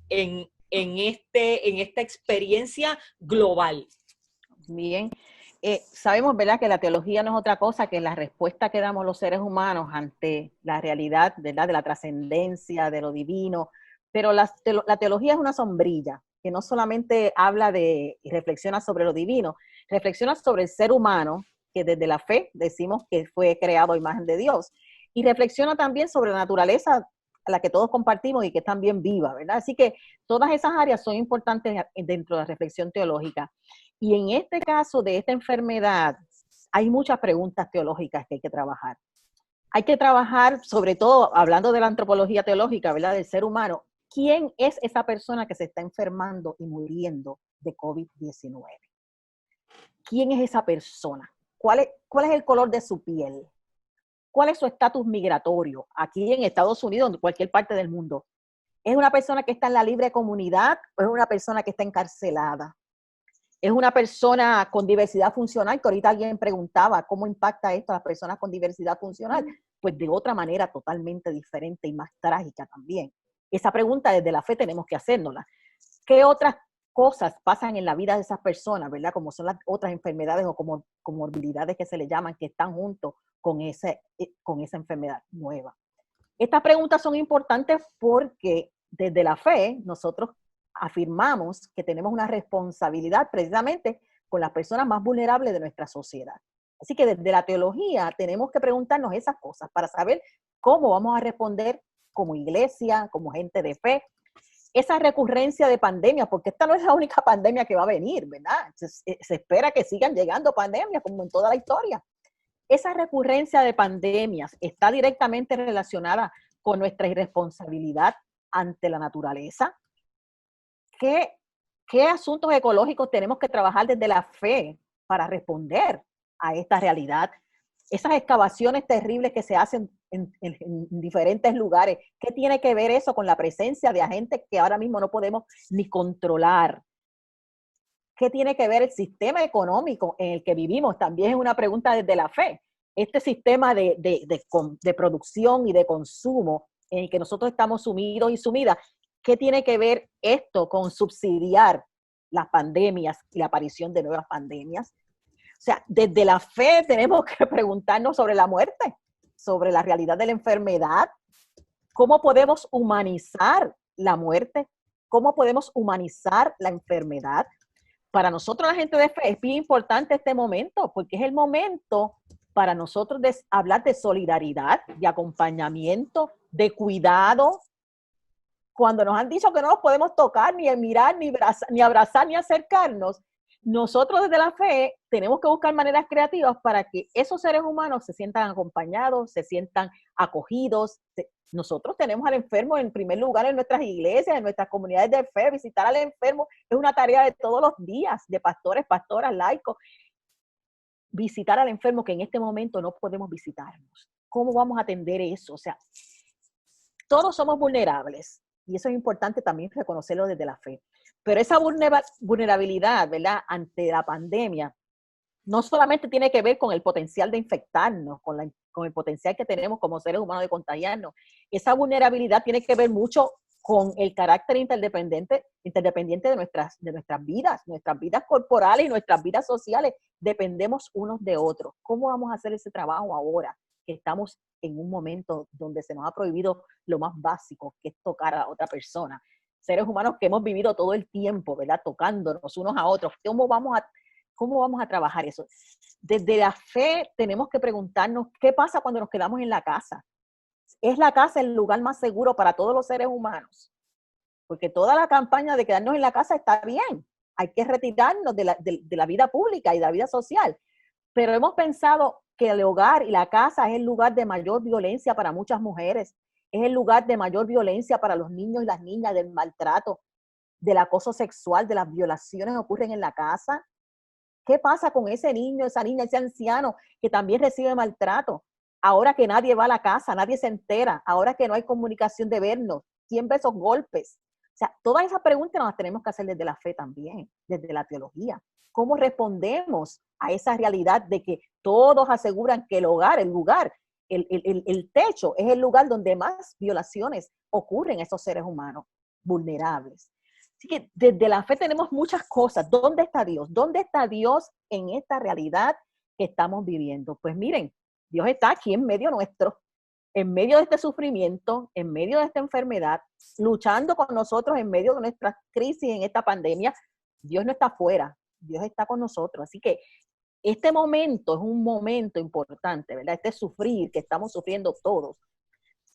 en esta experiencia global. Bien, sabemos, ¿verdad?, que la teología no es otra cosa que la respuesta que damos los seres humanos ante la realidad, ¿verdad?, de la trascendencia, de lo divino, pero la teología es una sombrilla que no solamente habla de y reflexiona sobre lo divino, reflexiona sobre el ser humano, que desde la fe decimos que fue creado a imagen de Dios, y reflexiona también sobre la naturaleza a la que todos compartimos y que es también viva, ¿verdad? Así que todas esas áreas son importantes dentro de la reflexión teológica. Y en este caso de esta enfermedad, hay muchas preguntas teológicas que hay que trabajar. Hay que trabajar, sobre todo, hablando de la antropología teológica, ¿verdad?, del ser humano, ¿quién es esa persona que se está enfermando y muriendo de COVID-19? ¿Quién es esa persona? ¿Cuál es el color de su piel? ¿Cuál es su estatus migratorio aquí en Estados Unidos o en cualquier parte del mundo? ¿Es una persona que está en la libre comunidad o es una persona que está encarcelada? ¿Es una persona con diversidad funcional? Que ahorita alguien preguntaba cómo impacta esto a las personas con diversidad funcional. Pues de otra manera totalmente diferente y más trágica también. Esa pregunta desde la fe tenemos que hacérnosla. ¿Qué otras cosas pasan en la vida de esas personas, ¿verdad? Como son las otras enfermedades o como comorbilidades que se le llaman, que están juntos con esa enfermedad nueva. Estas preguntas son importantes porque desde la fe nosotros afirmamos que tenemos una responsabilidad precisamente con las personas más vulnerables de nuestra sociedad. Así que desde la teología tenemos que preguntarnos esas cosas para saber cómo vamos a responder como iglesia, como gente de fe, esa recurrencia de pandemias, porque esta no es la única pandemia que va a venir, ¿verdad? Se espera que sigan llegando pandemias como en toda la historia. Esa recurrencia de pandemias está directamente relacionada con nuestra irresponsabilidad ante la naturaleza. ¿Qué asuntos ecológicos tenemos que trabajar desde la fe para responder a esta realidad? Esas excavaciones terribles que se hacen en diferentes lugares, ¿qué tiene que ver eso con la presencia de agentes que ahora mismo no podemos ni controlar? ¿Qué tiene que ver el sistema económico en el que vivimos? También es una pregunta desde la fe. Este sistema de producción y de consumo en el que nosotros estamos sumidos y sumidas, ¿qué tiene que ver esto con subsidiar las pandemias y la aparición de nuevas pandemias? O sea, desde la fe tenemos que preguntarnos sobre la muerte, sobre la realidad de la enfermedad, cómo podemos humanizar la muerte, cómo podemos humanizar la enfermedad. Para nosotros, la gente de fe, es bien importante este momento, porque es el momento para nosotros de hablar de solidaridad, de acompañamiento, de cuidado. Cuando nos han dicho que no nos podemos tocar, ni mirar, ni abrazar, ni acercarnos, nosotros desde la fe tenemos que buscar maneras creativas para que esos seres humanos se sientan acompañados, se sientan acogidos. Nosotros tenemos al enfermo en primer lugar en nuestras iglesias, en nuestras comunidades de fe. Visitar al enfermo es una tarea de todos los días, de pastores, pastoras, laicos. Visitar al enfermo que en este momento no podemos visitarnos. ¿Cómo vamos a atender eso? O sea, todos somos vulnerables y eso es importante también reconocerlo desde la fe. Pero esa vulnerabilidad, ¿verdad?, ante la pandemia, no solamente tiene que ver con el potencial de infectarnos, con el potencial que tenemos como seres humanos de contagiarnos. Esa vulnerabilidad tiene que ver mucho con el carácter interdependiente de nuestras vidas corporales y nuestras vidas sociales. Dependemos unos de otros. ¿Cómo vamos a hacer ese trabajo ahora que estamos en un momento donde se nos ha prohibido lo más básico, que es tocar a otra persona? Seres humanos que hemos vivido todo el tiempo, ¿verdad?, tocándonos unos a otros. ¿Cómo vamos a trabajar eso? Desde la fe tenemos que preguntarnos qué pasa cuando nos quedamos en la casa. ¿Es la casa el lugar más seguro para todos los seres humanos? Porque toda la campaña de quedarnos en la casa está bien. Hay que retirarnos de la vida pública y de la vida social. Pero hemos pensado que el hogar y la casa es el lugar de mayor violencia para muchas mujeres. es el lugar de mayor violencia para los niños y las niñas, del maltrato, del acoso sexual, de las violaciones que ocurren en la casa. ¿Qué pasa con ese niño, esa niña, ese anciano que también recibe maltrato? Ahora que nadie va a la casa, nadie se entera, ahora que no hay comunicación de vernos, ¿quién ve esos golpes? O sea, todas esas preguntas nos las tenemos que hacer desde la fe también, desde la teología. ¿Cómo respondemos a esa realidad de que todos aseguran que el hogar, el lugar, el techo es el lugar donde más violaciones ocurren a esos seres humanos vulnerables? Así que desde la fe tenemos muchas cosas. ¿Dónde está Dios? ¿Dónde está Dios en esta realidad que estamos viviendo? Pues miren, Dios está aquí en medio nuestro, en medio de este sufrimiento, en medio de esta enfermedad, luchando con nosotros en medio de nuestra crisis en esta pandemia. Dios no está afuera, Dios está con nosotros. Así que este momento es un momento importante, ¿verdad? Este sufrir que estamos sufriendo todos,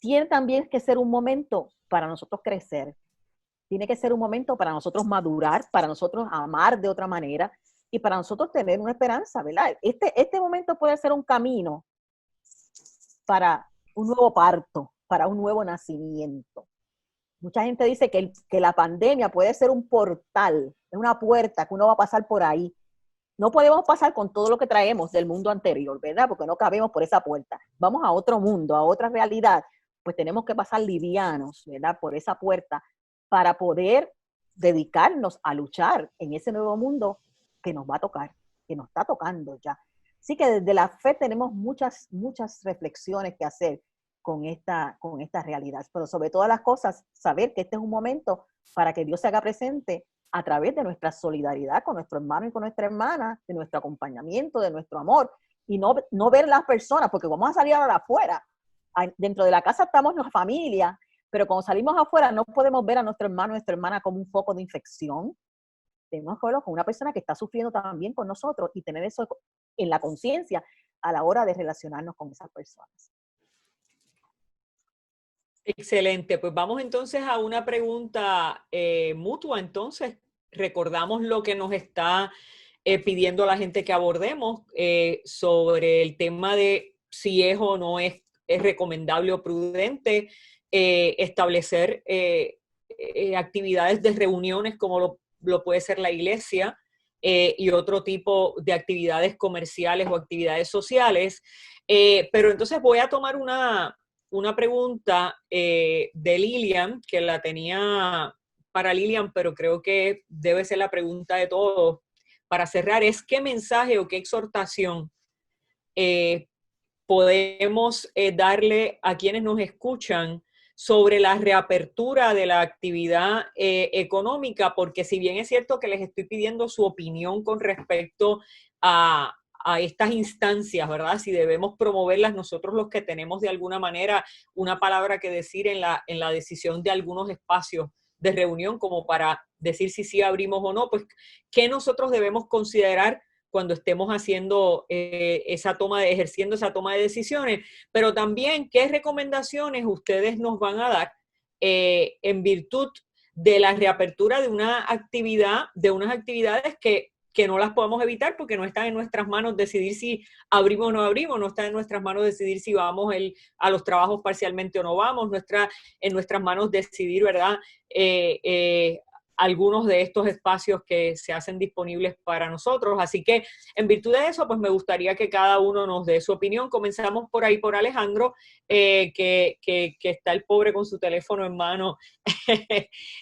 tiene también que ser un momento para nosotros crecer. Tiene que ser un momento para nosotros madurar, para nosotros amar de otra manera y para nosotros tener una esperanza, ¿verdad? Este momento puede ser un camino para un nuevo parto, para un nuevo nacimiento. Mucha gente dice que la pandemia puede ser un portal, es una puerta que uno va a pasar por ahí. No podemos pasar con todo lo que traemos del mundo anterior, ¿verdad? Porque no cabemos por esa puerta. Vamos a otro mundo, a otra realidad, pues tenemos que pasar livianos, ¿verdad? Por esa puerta para poder dedicarnos a luchar en ese nuevo mundo que nos va a tocar, que nos está tocando ya. Así que desde la fe tenemos muchas reflexiones que hacer con esta realidad. Pero sobre todas las cosas, saber que este es un momento para que Dios se haga presente a través de nuestra solidaridad con nuestro hermano y con nuestra hermana, de nuestro acompañamiento, de nuestro amor, y no ver las personas, porque vamos a salir ahora afuera. Dentro de la casa estamos en familia, pero cuando salimos afuera no podemos ver a nuestro hermano y nuestra hermana como un foco de infección. Tenemos que verlo con una persona que está sufriendo también con nosotros y tener eso en la conciencia a la hora de relacionarnos con esas personas. Excelente, pues vamos entonces a una pregunta mutua. Entonces, recordamos lo que nos está pidiendo la gente que abordemos sobre el tema de si es o no es recomendable o prudente establecer actividades de reuniones como lo puede ser la iglesia y otro tipo de actividades comerciales o actividades sociales. Pero entonces voy a tomar una pregunta de Lilian, que la tenía para Lilian, pero creo que debe ser la pregunta de todos. Para cerrar, es ¿qué mensaje o qué exhortación podemos darle a quienes nos escuchan sobre la reapertura de la actividad económica? Porque si bien es cierto que les estoy pidiendo su opinión con respecto a estas instancias, ¿verdad? Si debemos promoverlas nosotros los que tenemos de alguna manera una palabra que decir en la decisión de algunos espacios de reunión, como para decir si sí abrimos o no, pues ¿qué nosotros debemos considerar cuando estemos haciendo ejerciendo esa toma de decisiones? Pero también, ¿qué recomendaciones ustedes nos van a dar en virtud de la reapertura de unas actividades que no las podemos evitar porque no están en nuestras manos decidir si abrimos o no abrimos, no está en nuestras manos decidir si vamos a los trabajos parcialmente o no vamos, en nuestras manos decidir, ¿verdad? Algunos de estos espacios que se hacen disponibles para nosotros. Así que, en virtud de eso, pues me gustaría que cada uno nos dé su opinión. Comenzamos por ahí por Alejandro, que está el pobre con su teléfono en mano,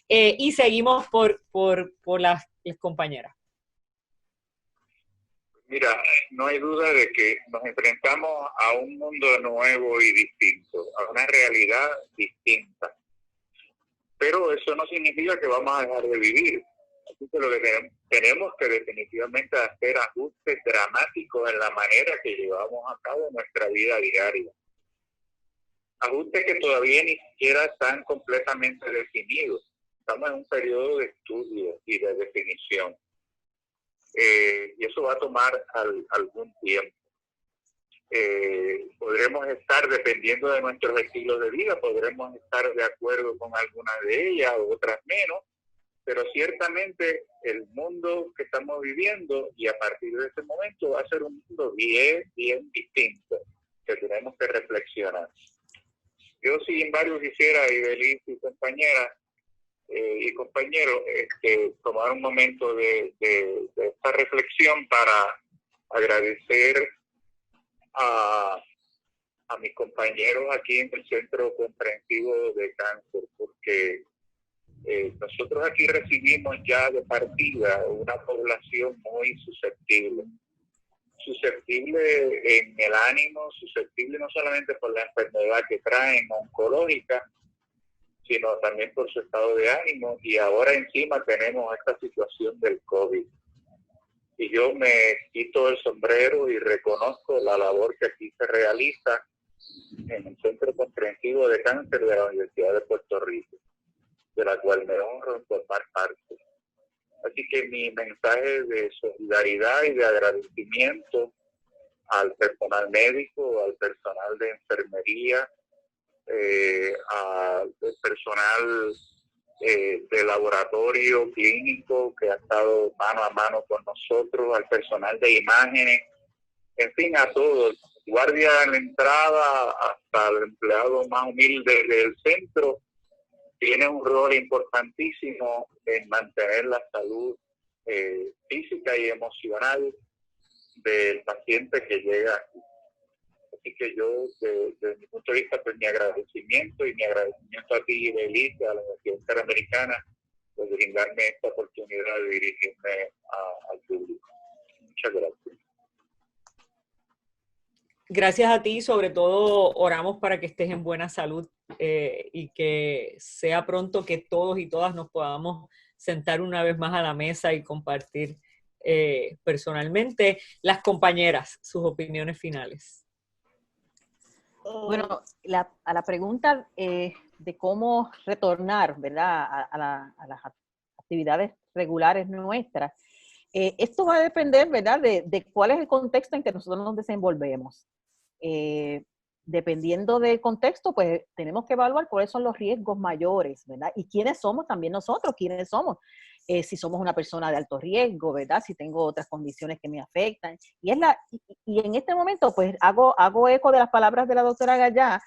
y seguimos por las compañeras. Mira, no hay duda de que nos enfrentamos a un mundo nuevo y distinto, a una realidad distinta. Pero eso no significa que vamos a dejar de vivir. Así que lo que tenemos que definitivamente hacer ajustes dramáticos en la manera que llevamos a cabo nuestra vida diaria. Ajustes que todavía ni siquiera están completamente definidos. Estamos en un periodo de estudio y de definición. Y eso va a tomar algún tiempo. Podremos estar, dependiendo de nuestros estilos de vida, podremos estar de acuerdo con algunas de ellas, otras menos, pero ciertamente el mundo que estamos viviendo y a partir de ese momento va a ser un mundo bien distinto, que tenemos que reflexionar. Yo sin embargo quisiera, Ibelín y compañeras y compañeros, tomar un momento de esta reflexión para agradecer a mis compañeros aquí en el Centro Comprensivo de Cáncer, porque nosotros aquí recibimos ya de partida una población muy susceptible en el ánimo, susceptible no solamente por la enfermedad que traen oncológica, sino también por su estado de ánimo, y ahora encima tenemos esta situación del COVID. Y yo me quito el sombrero y reconozco la labor que aquí se realiza en el Centro Comprensivo de Cáncer de la Universidad de Puerto Rico, de la cual me honro en formar parte. Así que mi mensaje de solidaridad y de agradecimiento al personal médico, al personal de enfermería, al personal de laboratorio clínico que ha estado mano a mano con nosotros, al personal de imágenes, en fin, a todos, guardia en la entrada hasta el empleado más humilde del centro, tiene un rol importantísimo en mantener la salud física y emocional del paciente que llega aquí. Así que yo, desde mi punto de vista, pues mi agradecimiento a ti, Ibelín, a la Universidad Interamericana, por brindarme esta oportunidad de dirigirme al público. Muchas gracias. Gracias a ti, sobre todo oramos para que estés en buena salud y que sea pronto que todos y todas nos podamos sentar una vez más a la mesa y compartir personalmente. Las compañeras, sus opiniones finales. Bueno, a la pregunta de cómo retornar, ¿verdad?, a las actividades regulares nuestras, esto va a depender, ¿verdad?, de cuál es el contexto en que nosotros nos desenvolvemos. Dependiendo del contexto, pues tenemos que evaluar cuáles son los riesgos mayores, ¿verdad? Y quiénes somos también nosotros, quiénes somos. Si somos una persona de alto riesgo, ¿verdad? Si tengo otras condiciones que me afectan. Y en este momento, pues hago eco de las palabras de la doctora Gallá,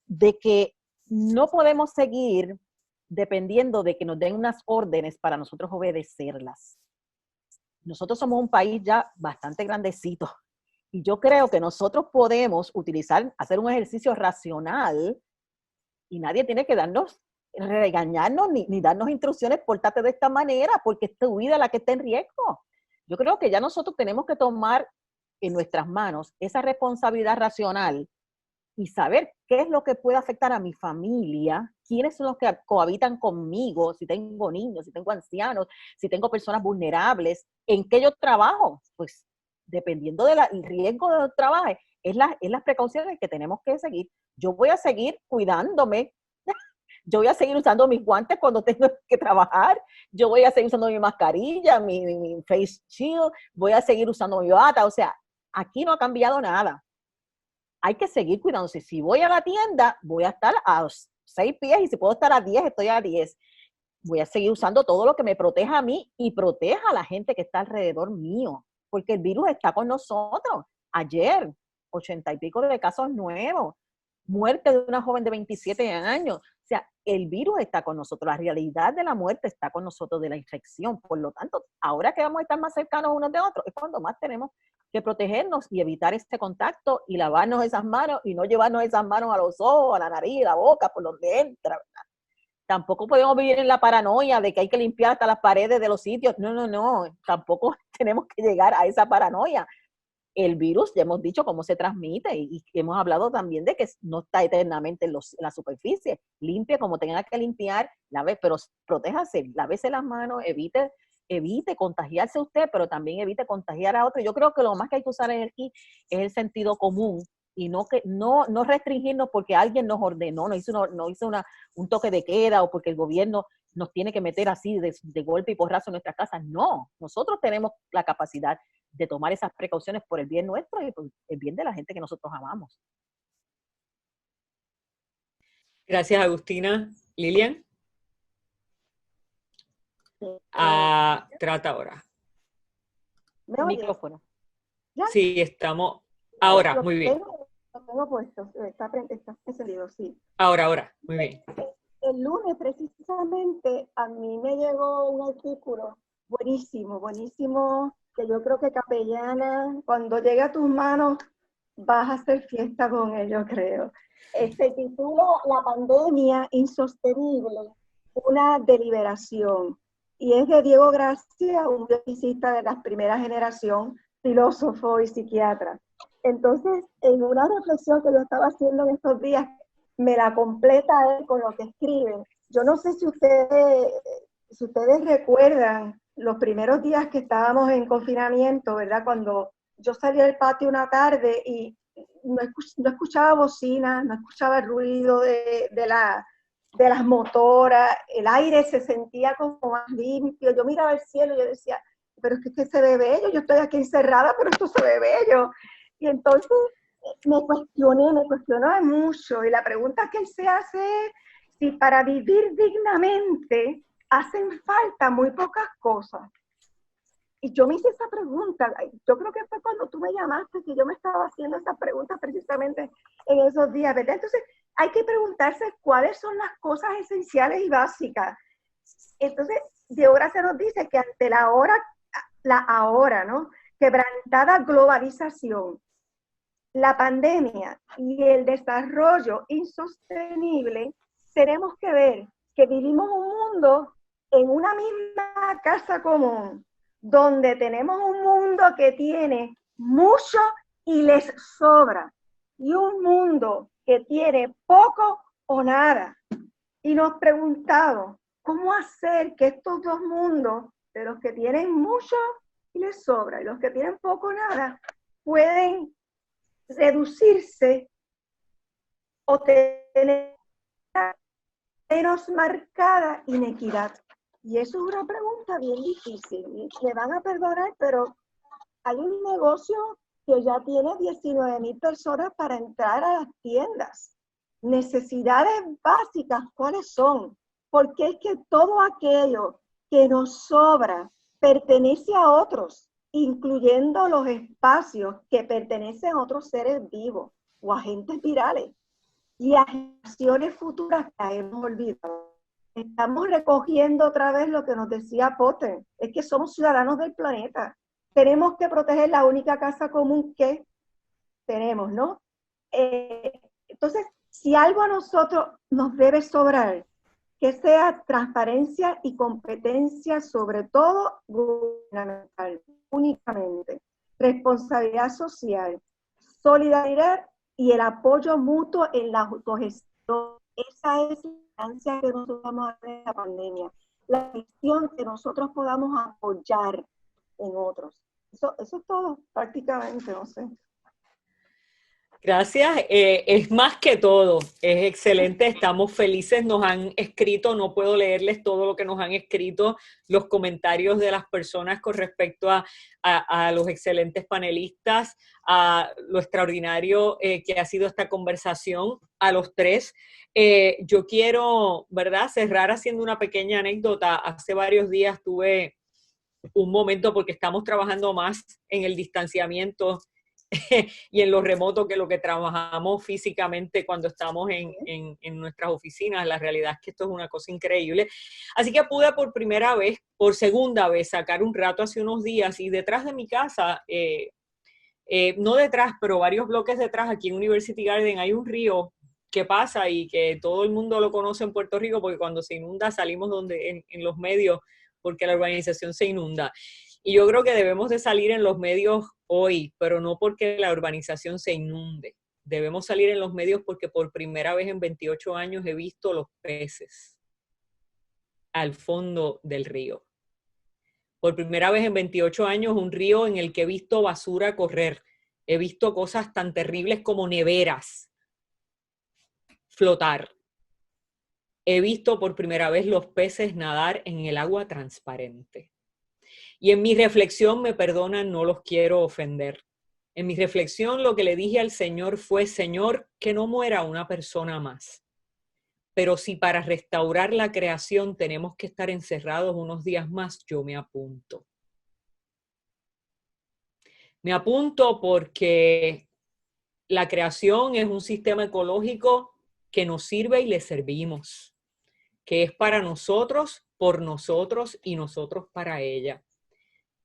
de que no podemos seguir dependiendo de que nos den unas órdenes para nosotros obedecerlas. Nosotros somos un país ya bastante grandecito. Y yo creo que nosotros podemos hacer un ejercicio racional y nadie tiene que regañarnos ni darnos instrucciones, pórtate de esta manera, porque es tu vida la que está en riesgo. Yo creo que ya nosotros tenemos que tomar en nuestras manos esa responsabilidad racional y saber qué es lo que puede afectar a mi familia, quiénes son los que cohabitan conmigo, si tengo niños, si tengo ancianos, si tengo personas vulnerables, en qué yo trabajo, pues dependiendo del riesgo de trabajo, es las precauciones que tenemos que seguir. Yo voy a seguir cuidándome, yo voy a seguir usando mis guantes cuando tengo que trabajar, yo voy a seguir usando mi mascarilla, mi face shield, voy a seguir usando mi bata, o sea, aquí no ha cambiado nada. Hay que seguir cuidándose. Si voy a la tienda, voy a estar a 6 pies y si puedo estar a 10, estoy a 10. Voy a seguir usando todo lo que me proteja a mí y proteja a la gente que está alrededor mío, porque el virus está con nosotros. Ayer, 80 y pico de casos nuevos, muerte de una joven de 27 años. O sea, el virus está con nosotros, la realidad de la muerte está con nosotros, de la infección. Por lo tanto, ahora que vamos a estar más cercanos unos de otros, es cuando más tenemos que protegernos y evitar este contacto y lavarnos esas manos y no llevarnos esas manos a los ojos, a la nariz, a la boca, por donde entra, ¿verdad? Tampoco podemos vivir en la paranoia de que hay que limpiar hasta las paredes de los sitios. No. Tampoco tenemos que llegar a esa paranoia. El virus, ya hemos dicho cómo se transmite y hemos hablado también de que no está eternamente en la superficie. Limpie como tenga que limpiar, pero protéjase, lávese las manos, evite contagiarse usted, pero también evite contagiar a otro. Yo creo que lo más que hay que usar aquí es el sentido común y no restringirnos porque alguien nos ordenó, no hizo un toque de queda o porque el gobierno nos tiene que meter así de golpe y porrazo en nuestras casas. No, nosotros tenemos la capacidad de tomar esas precauciones por el bien nuestro y por el bien de la gente que nosotros amamos. Gracias, Agustina. Lilian. Trata ahora. ¿Me oyes? Micrófono. ¿Ya? Sí, estamos. Ahora, muy bien. Lo tengo puesto, está encendido, sí. Ahora, muy bien. El lunes precisamente a mí me llegó un artículo buenísimo, buenísimo, que yo creo que Capellana, cuando llegue a tus manos, vas a hacer fiesta con él, yo creo. Se titula La pandemia insostenible, una deliberación. Y es de Diego Gracia, un bioeticista de la primera generación, filósofo y psiquiatra. Entonces, en una reflexión que yo estaba haciendo en estos días, me la completa él con lo que escribe. Yo no sé si ustedes recuerdan los primeros días que estábamos en confinamiento, ¿verdad? Cuando yo salí al patio una tarde y no escuchaba bocina, no escuchaba el ruido de las motoras, el aire se sentía como más limpio. Yo miraba el cielo y yo decía, pero es que se ve bello, yo estoy aquí encerrada, pero esto se ve bello. Y entonces me cuestioné mucho, y la pregunta que él se hace es si para vivir dignamente hacen falta muy pocas cosas. Y yo me hice esa pregunta, yo creo que fue cuando tú me llamaste que yo me estaba haciendo esa pregunta precisamente en esos días, ¿verdad? Entonces hay que preguntarse cuáles son las cosas esenciales y básicas. Entonces, Diego Gracia nos dice que ante la ahora, ¿no? Quebrantada globalización, la pandemia y el desarrollo insostenible, tenemos que ver que vivimos un mundo en una misma casa común, donde tenemos un mundo que tiene mucho y les sobra, y un mundo que tiene poco o nada. Y nos preguntamos, ¿cómo hacer que estos dos mundos, de los que tienen mucho y les sobra, y los que tienen poco o nada, pueden reducirse o tener menos marcada inequidad? Y eso es una pregunta bien difícil. Me van a perdonar, pero hay un negocio que ya tiene 19,000 personas para entrar a las tiendas. Necesidades básicas, ¿cuáles son? Porque es que todo aquello que nos sobra pertenece a otros, incluyendo los espacios que pertenecen a otros seres vivos o agentes virales y a generaciones futuras que hemos olvidado. Estamos recogiendo otra vez lo que nos decía Potter, es que somos ciudadanos del planeta. Tenemos que proteger la única casa común que tenemos, ¿no? Entonces, si algo a nosotros nos debe sobrar, que sea transparencia y competencia, sobre todo gubernamental, únicamente, responsabilidad social, solidaridad y el apoyo mutuo en la autogestión. Esa es la instancia que nosotros vamos a hacer en la pandemia, la gestión que nosotros podamos apoyar en otros. Eso es todo, prácticamente, no sé. Gracias, es más que todo, es excelente, estamos felices, nos han escrito, no puedo leerles todo lo que nos han escrito, los comentarios de las personas con respecto a los excelentes panelistas, a lo extraordinario que ha sido esta conversación, a los tres. Yo quiero, ¿verdad?, cerrar haciendo una pequeña anécdota. Hace varios días tuve un momento, porque estamos trabajando más en el distanciamiento y en lo remoto que lo que trabajamos físicamente cuando estamos en nuestras oficinas. La realidad es que esto es una cosa increíble. Así que pude por segunda vez, sacar un rato hace unos días, y detrás de mi casa, no detrás, pero varios bloques detrás, aquí en University Garden, hay un río que pasa y que todo el mundo lo conoce en Puerto Rico, porque cuando se inunda salimos en los medios, porque la urbanización se inunda. Y yo creo que debemos de salir en los medios hoy, pero no porque la urbanización se inunde. Debemos salir en los medios porque por primera vez en 28 años he visto los peces al fondo del río. Por primera vez en 28 años un río en el que he visto basura correr. He visto cosas tan terribles como neveras flotar. He visto por primera vez los peces nadar en el agua transparente. Y en mi reflexión, me perdonan, no los quiero ofender. En mi reflexión lo que le dije al Señor fue: Señor, que no muera una persona más. Pero si para restaurar la creación tenemos que estar encerrados unos días más, yo me apunto. Me apunto porque la creación es un sistema ecológico que nos sirve y le servimos, que es para nosotros, por nosotros y nosotros para ella.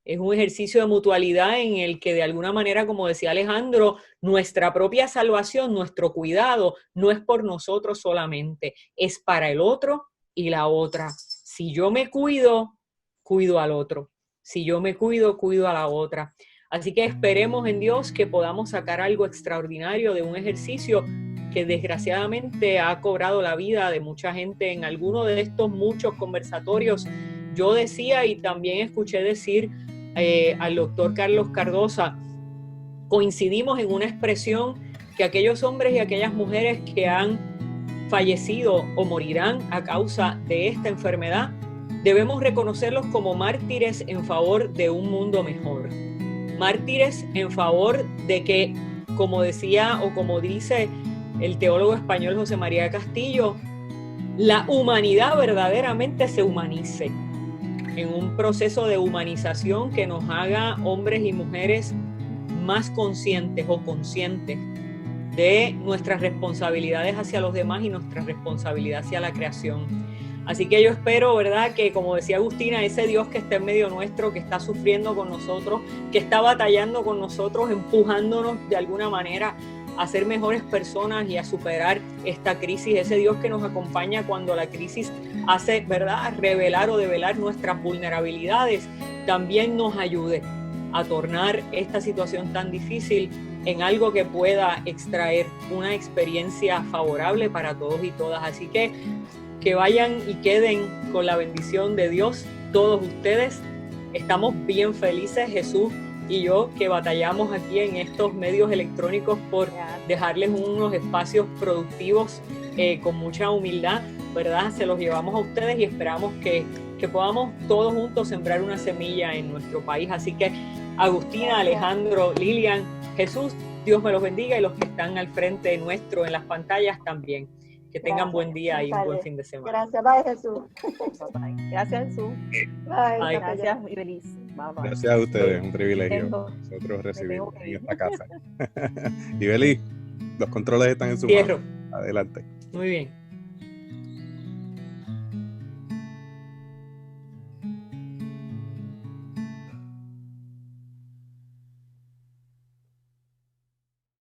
Es un ejercicio de mutualidad en el que de alguna manera, como decía Alejandro, nuestra propia salvación, nuestro cuidado, no es por nosotros solamente, es para el otro y la otra. Si yo me cuido, cuido al otro. Si yo me cuido, cuido a la otra. Así que esperemos en Dios que podamos sacar algo extraordinario de un ejercicio que desgraciadamente ha cobrado la vida de mucha gente en alguno de estos muchos conversatorios. Yo decía y también escuché decir al doctor Carlos Cardosa, coincidimos en una expresión que aquellos hombres y aquellas mujeres que han fallecido o morirán a causa de esta enfermedad, debemos reconocerlos como mártires en favor de un mundo mejor. Mártires en favor de que, como decía o como dice el teólogo español José María Castillo, la humanidad verdaderamente se humanice, en un proceso de humanización que nos haga hombres y mujeres más conscientes o conscientes de nuestras responsabilidades hacia los demás y nuestra responsabilidad hacia la creación. Así que yo espero, ¿verdad?, que como decía Agustina, ese Dios que está en medio nuestro, que está sufriendo con nosotros, que está batallando con nosotros, empujándonos de alguna manera a ser mejores personas y a superar esta crisis, ese Dios que nos acompaña cuando la crisis hace, ¿verdad?, revelar o develar nuestras vulnerabilidades, también nos ayude a tornar esta situación tan difícil en algo que pueda extraer una experiencia favorable para todos y todas. Así que vayan y queden con la bendición de Dios todos ustedes. Estamos bien felices, Jesús y yo, que batallamos aquí en estos medios electrónicos por dejarles unos espacios productivos con mucha humildad, ¿verdad? Se los llevamos a ustedes y esperamos que podamos todos juntos sembrar una semilla en nuestro país. Así que Agustina, Alejandro, Lilian, Jesús, Dios me los bendiga, y los que están al frente nuestro en las pantallas también. Que tengan buen día y un buen fin de semana. Gracias, bye Jesús. Bye. Gracias, Jesús. Bye. Gracias y feliz. Bye, bye. Gracias a ustedes, un privilegio nosotros recibir en esta casa. Y Beli, los controles están en su mano. Cierro. Adelante. Muy bien.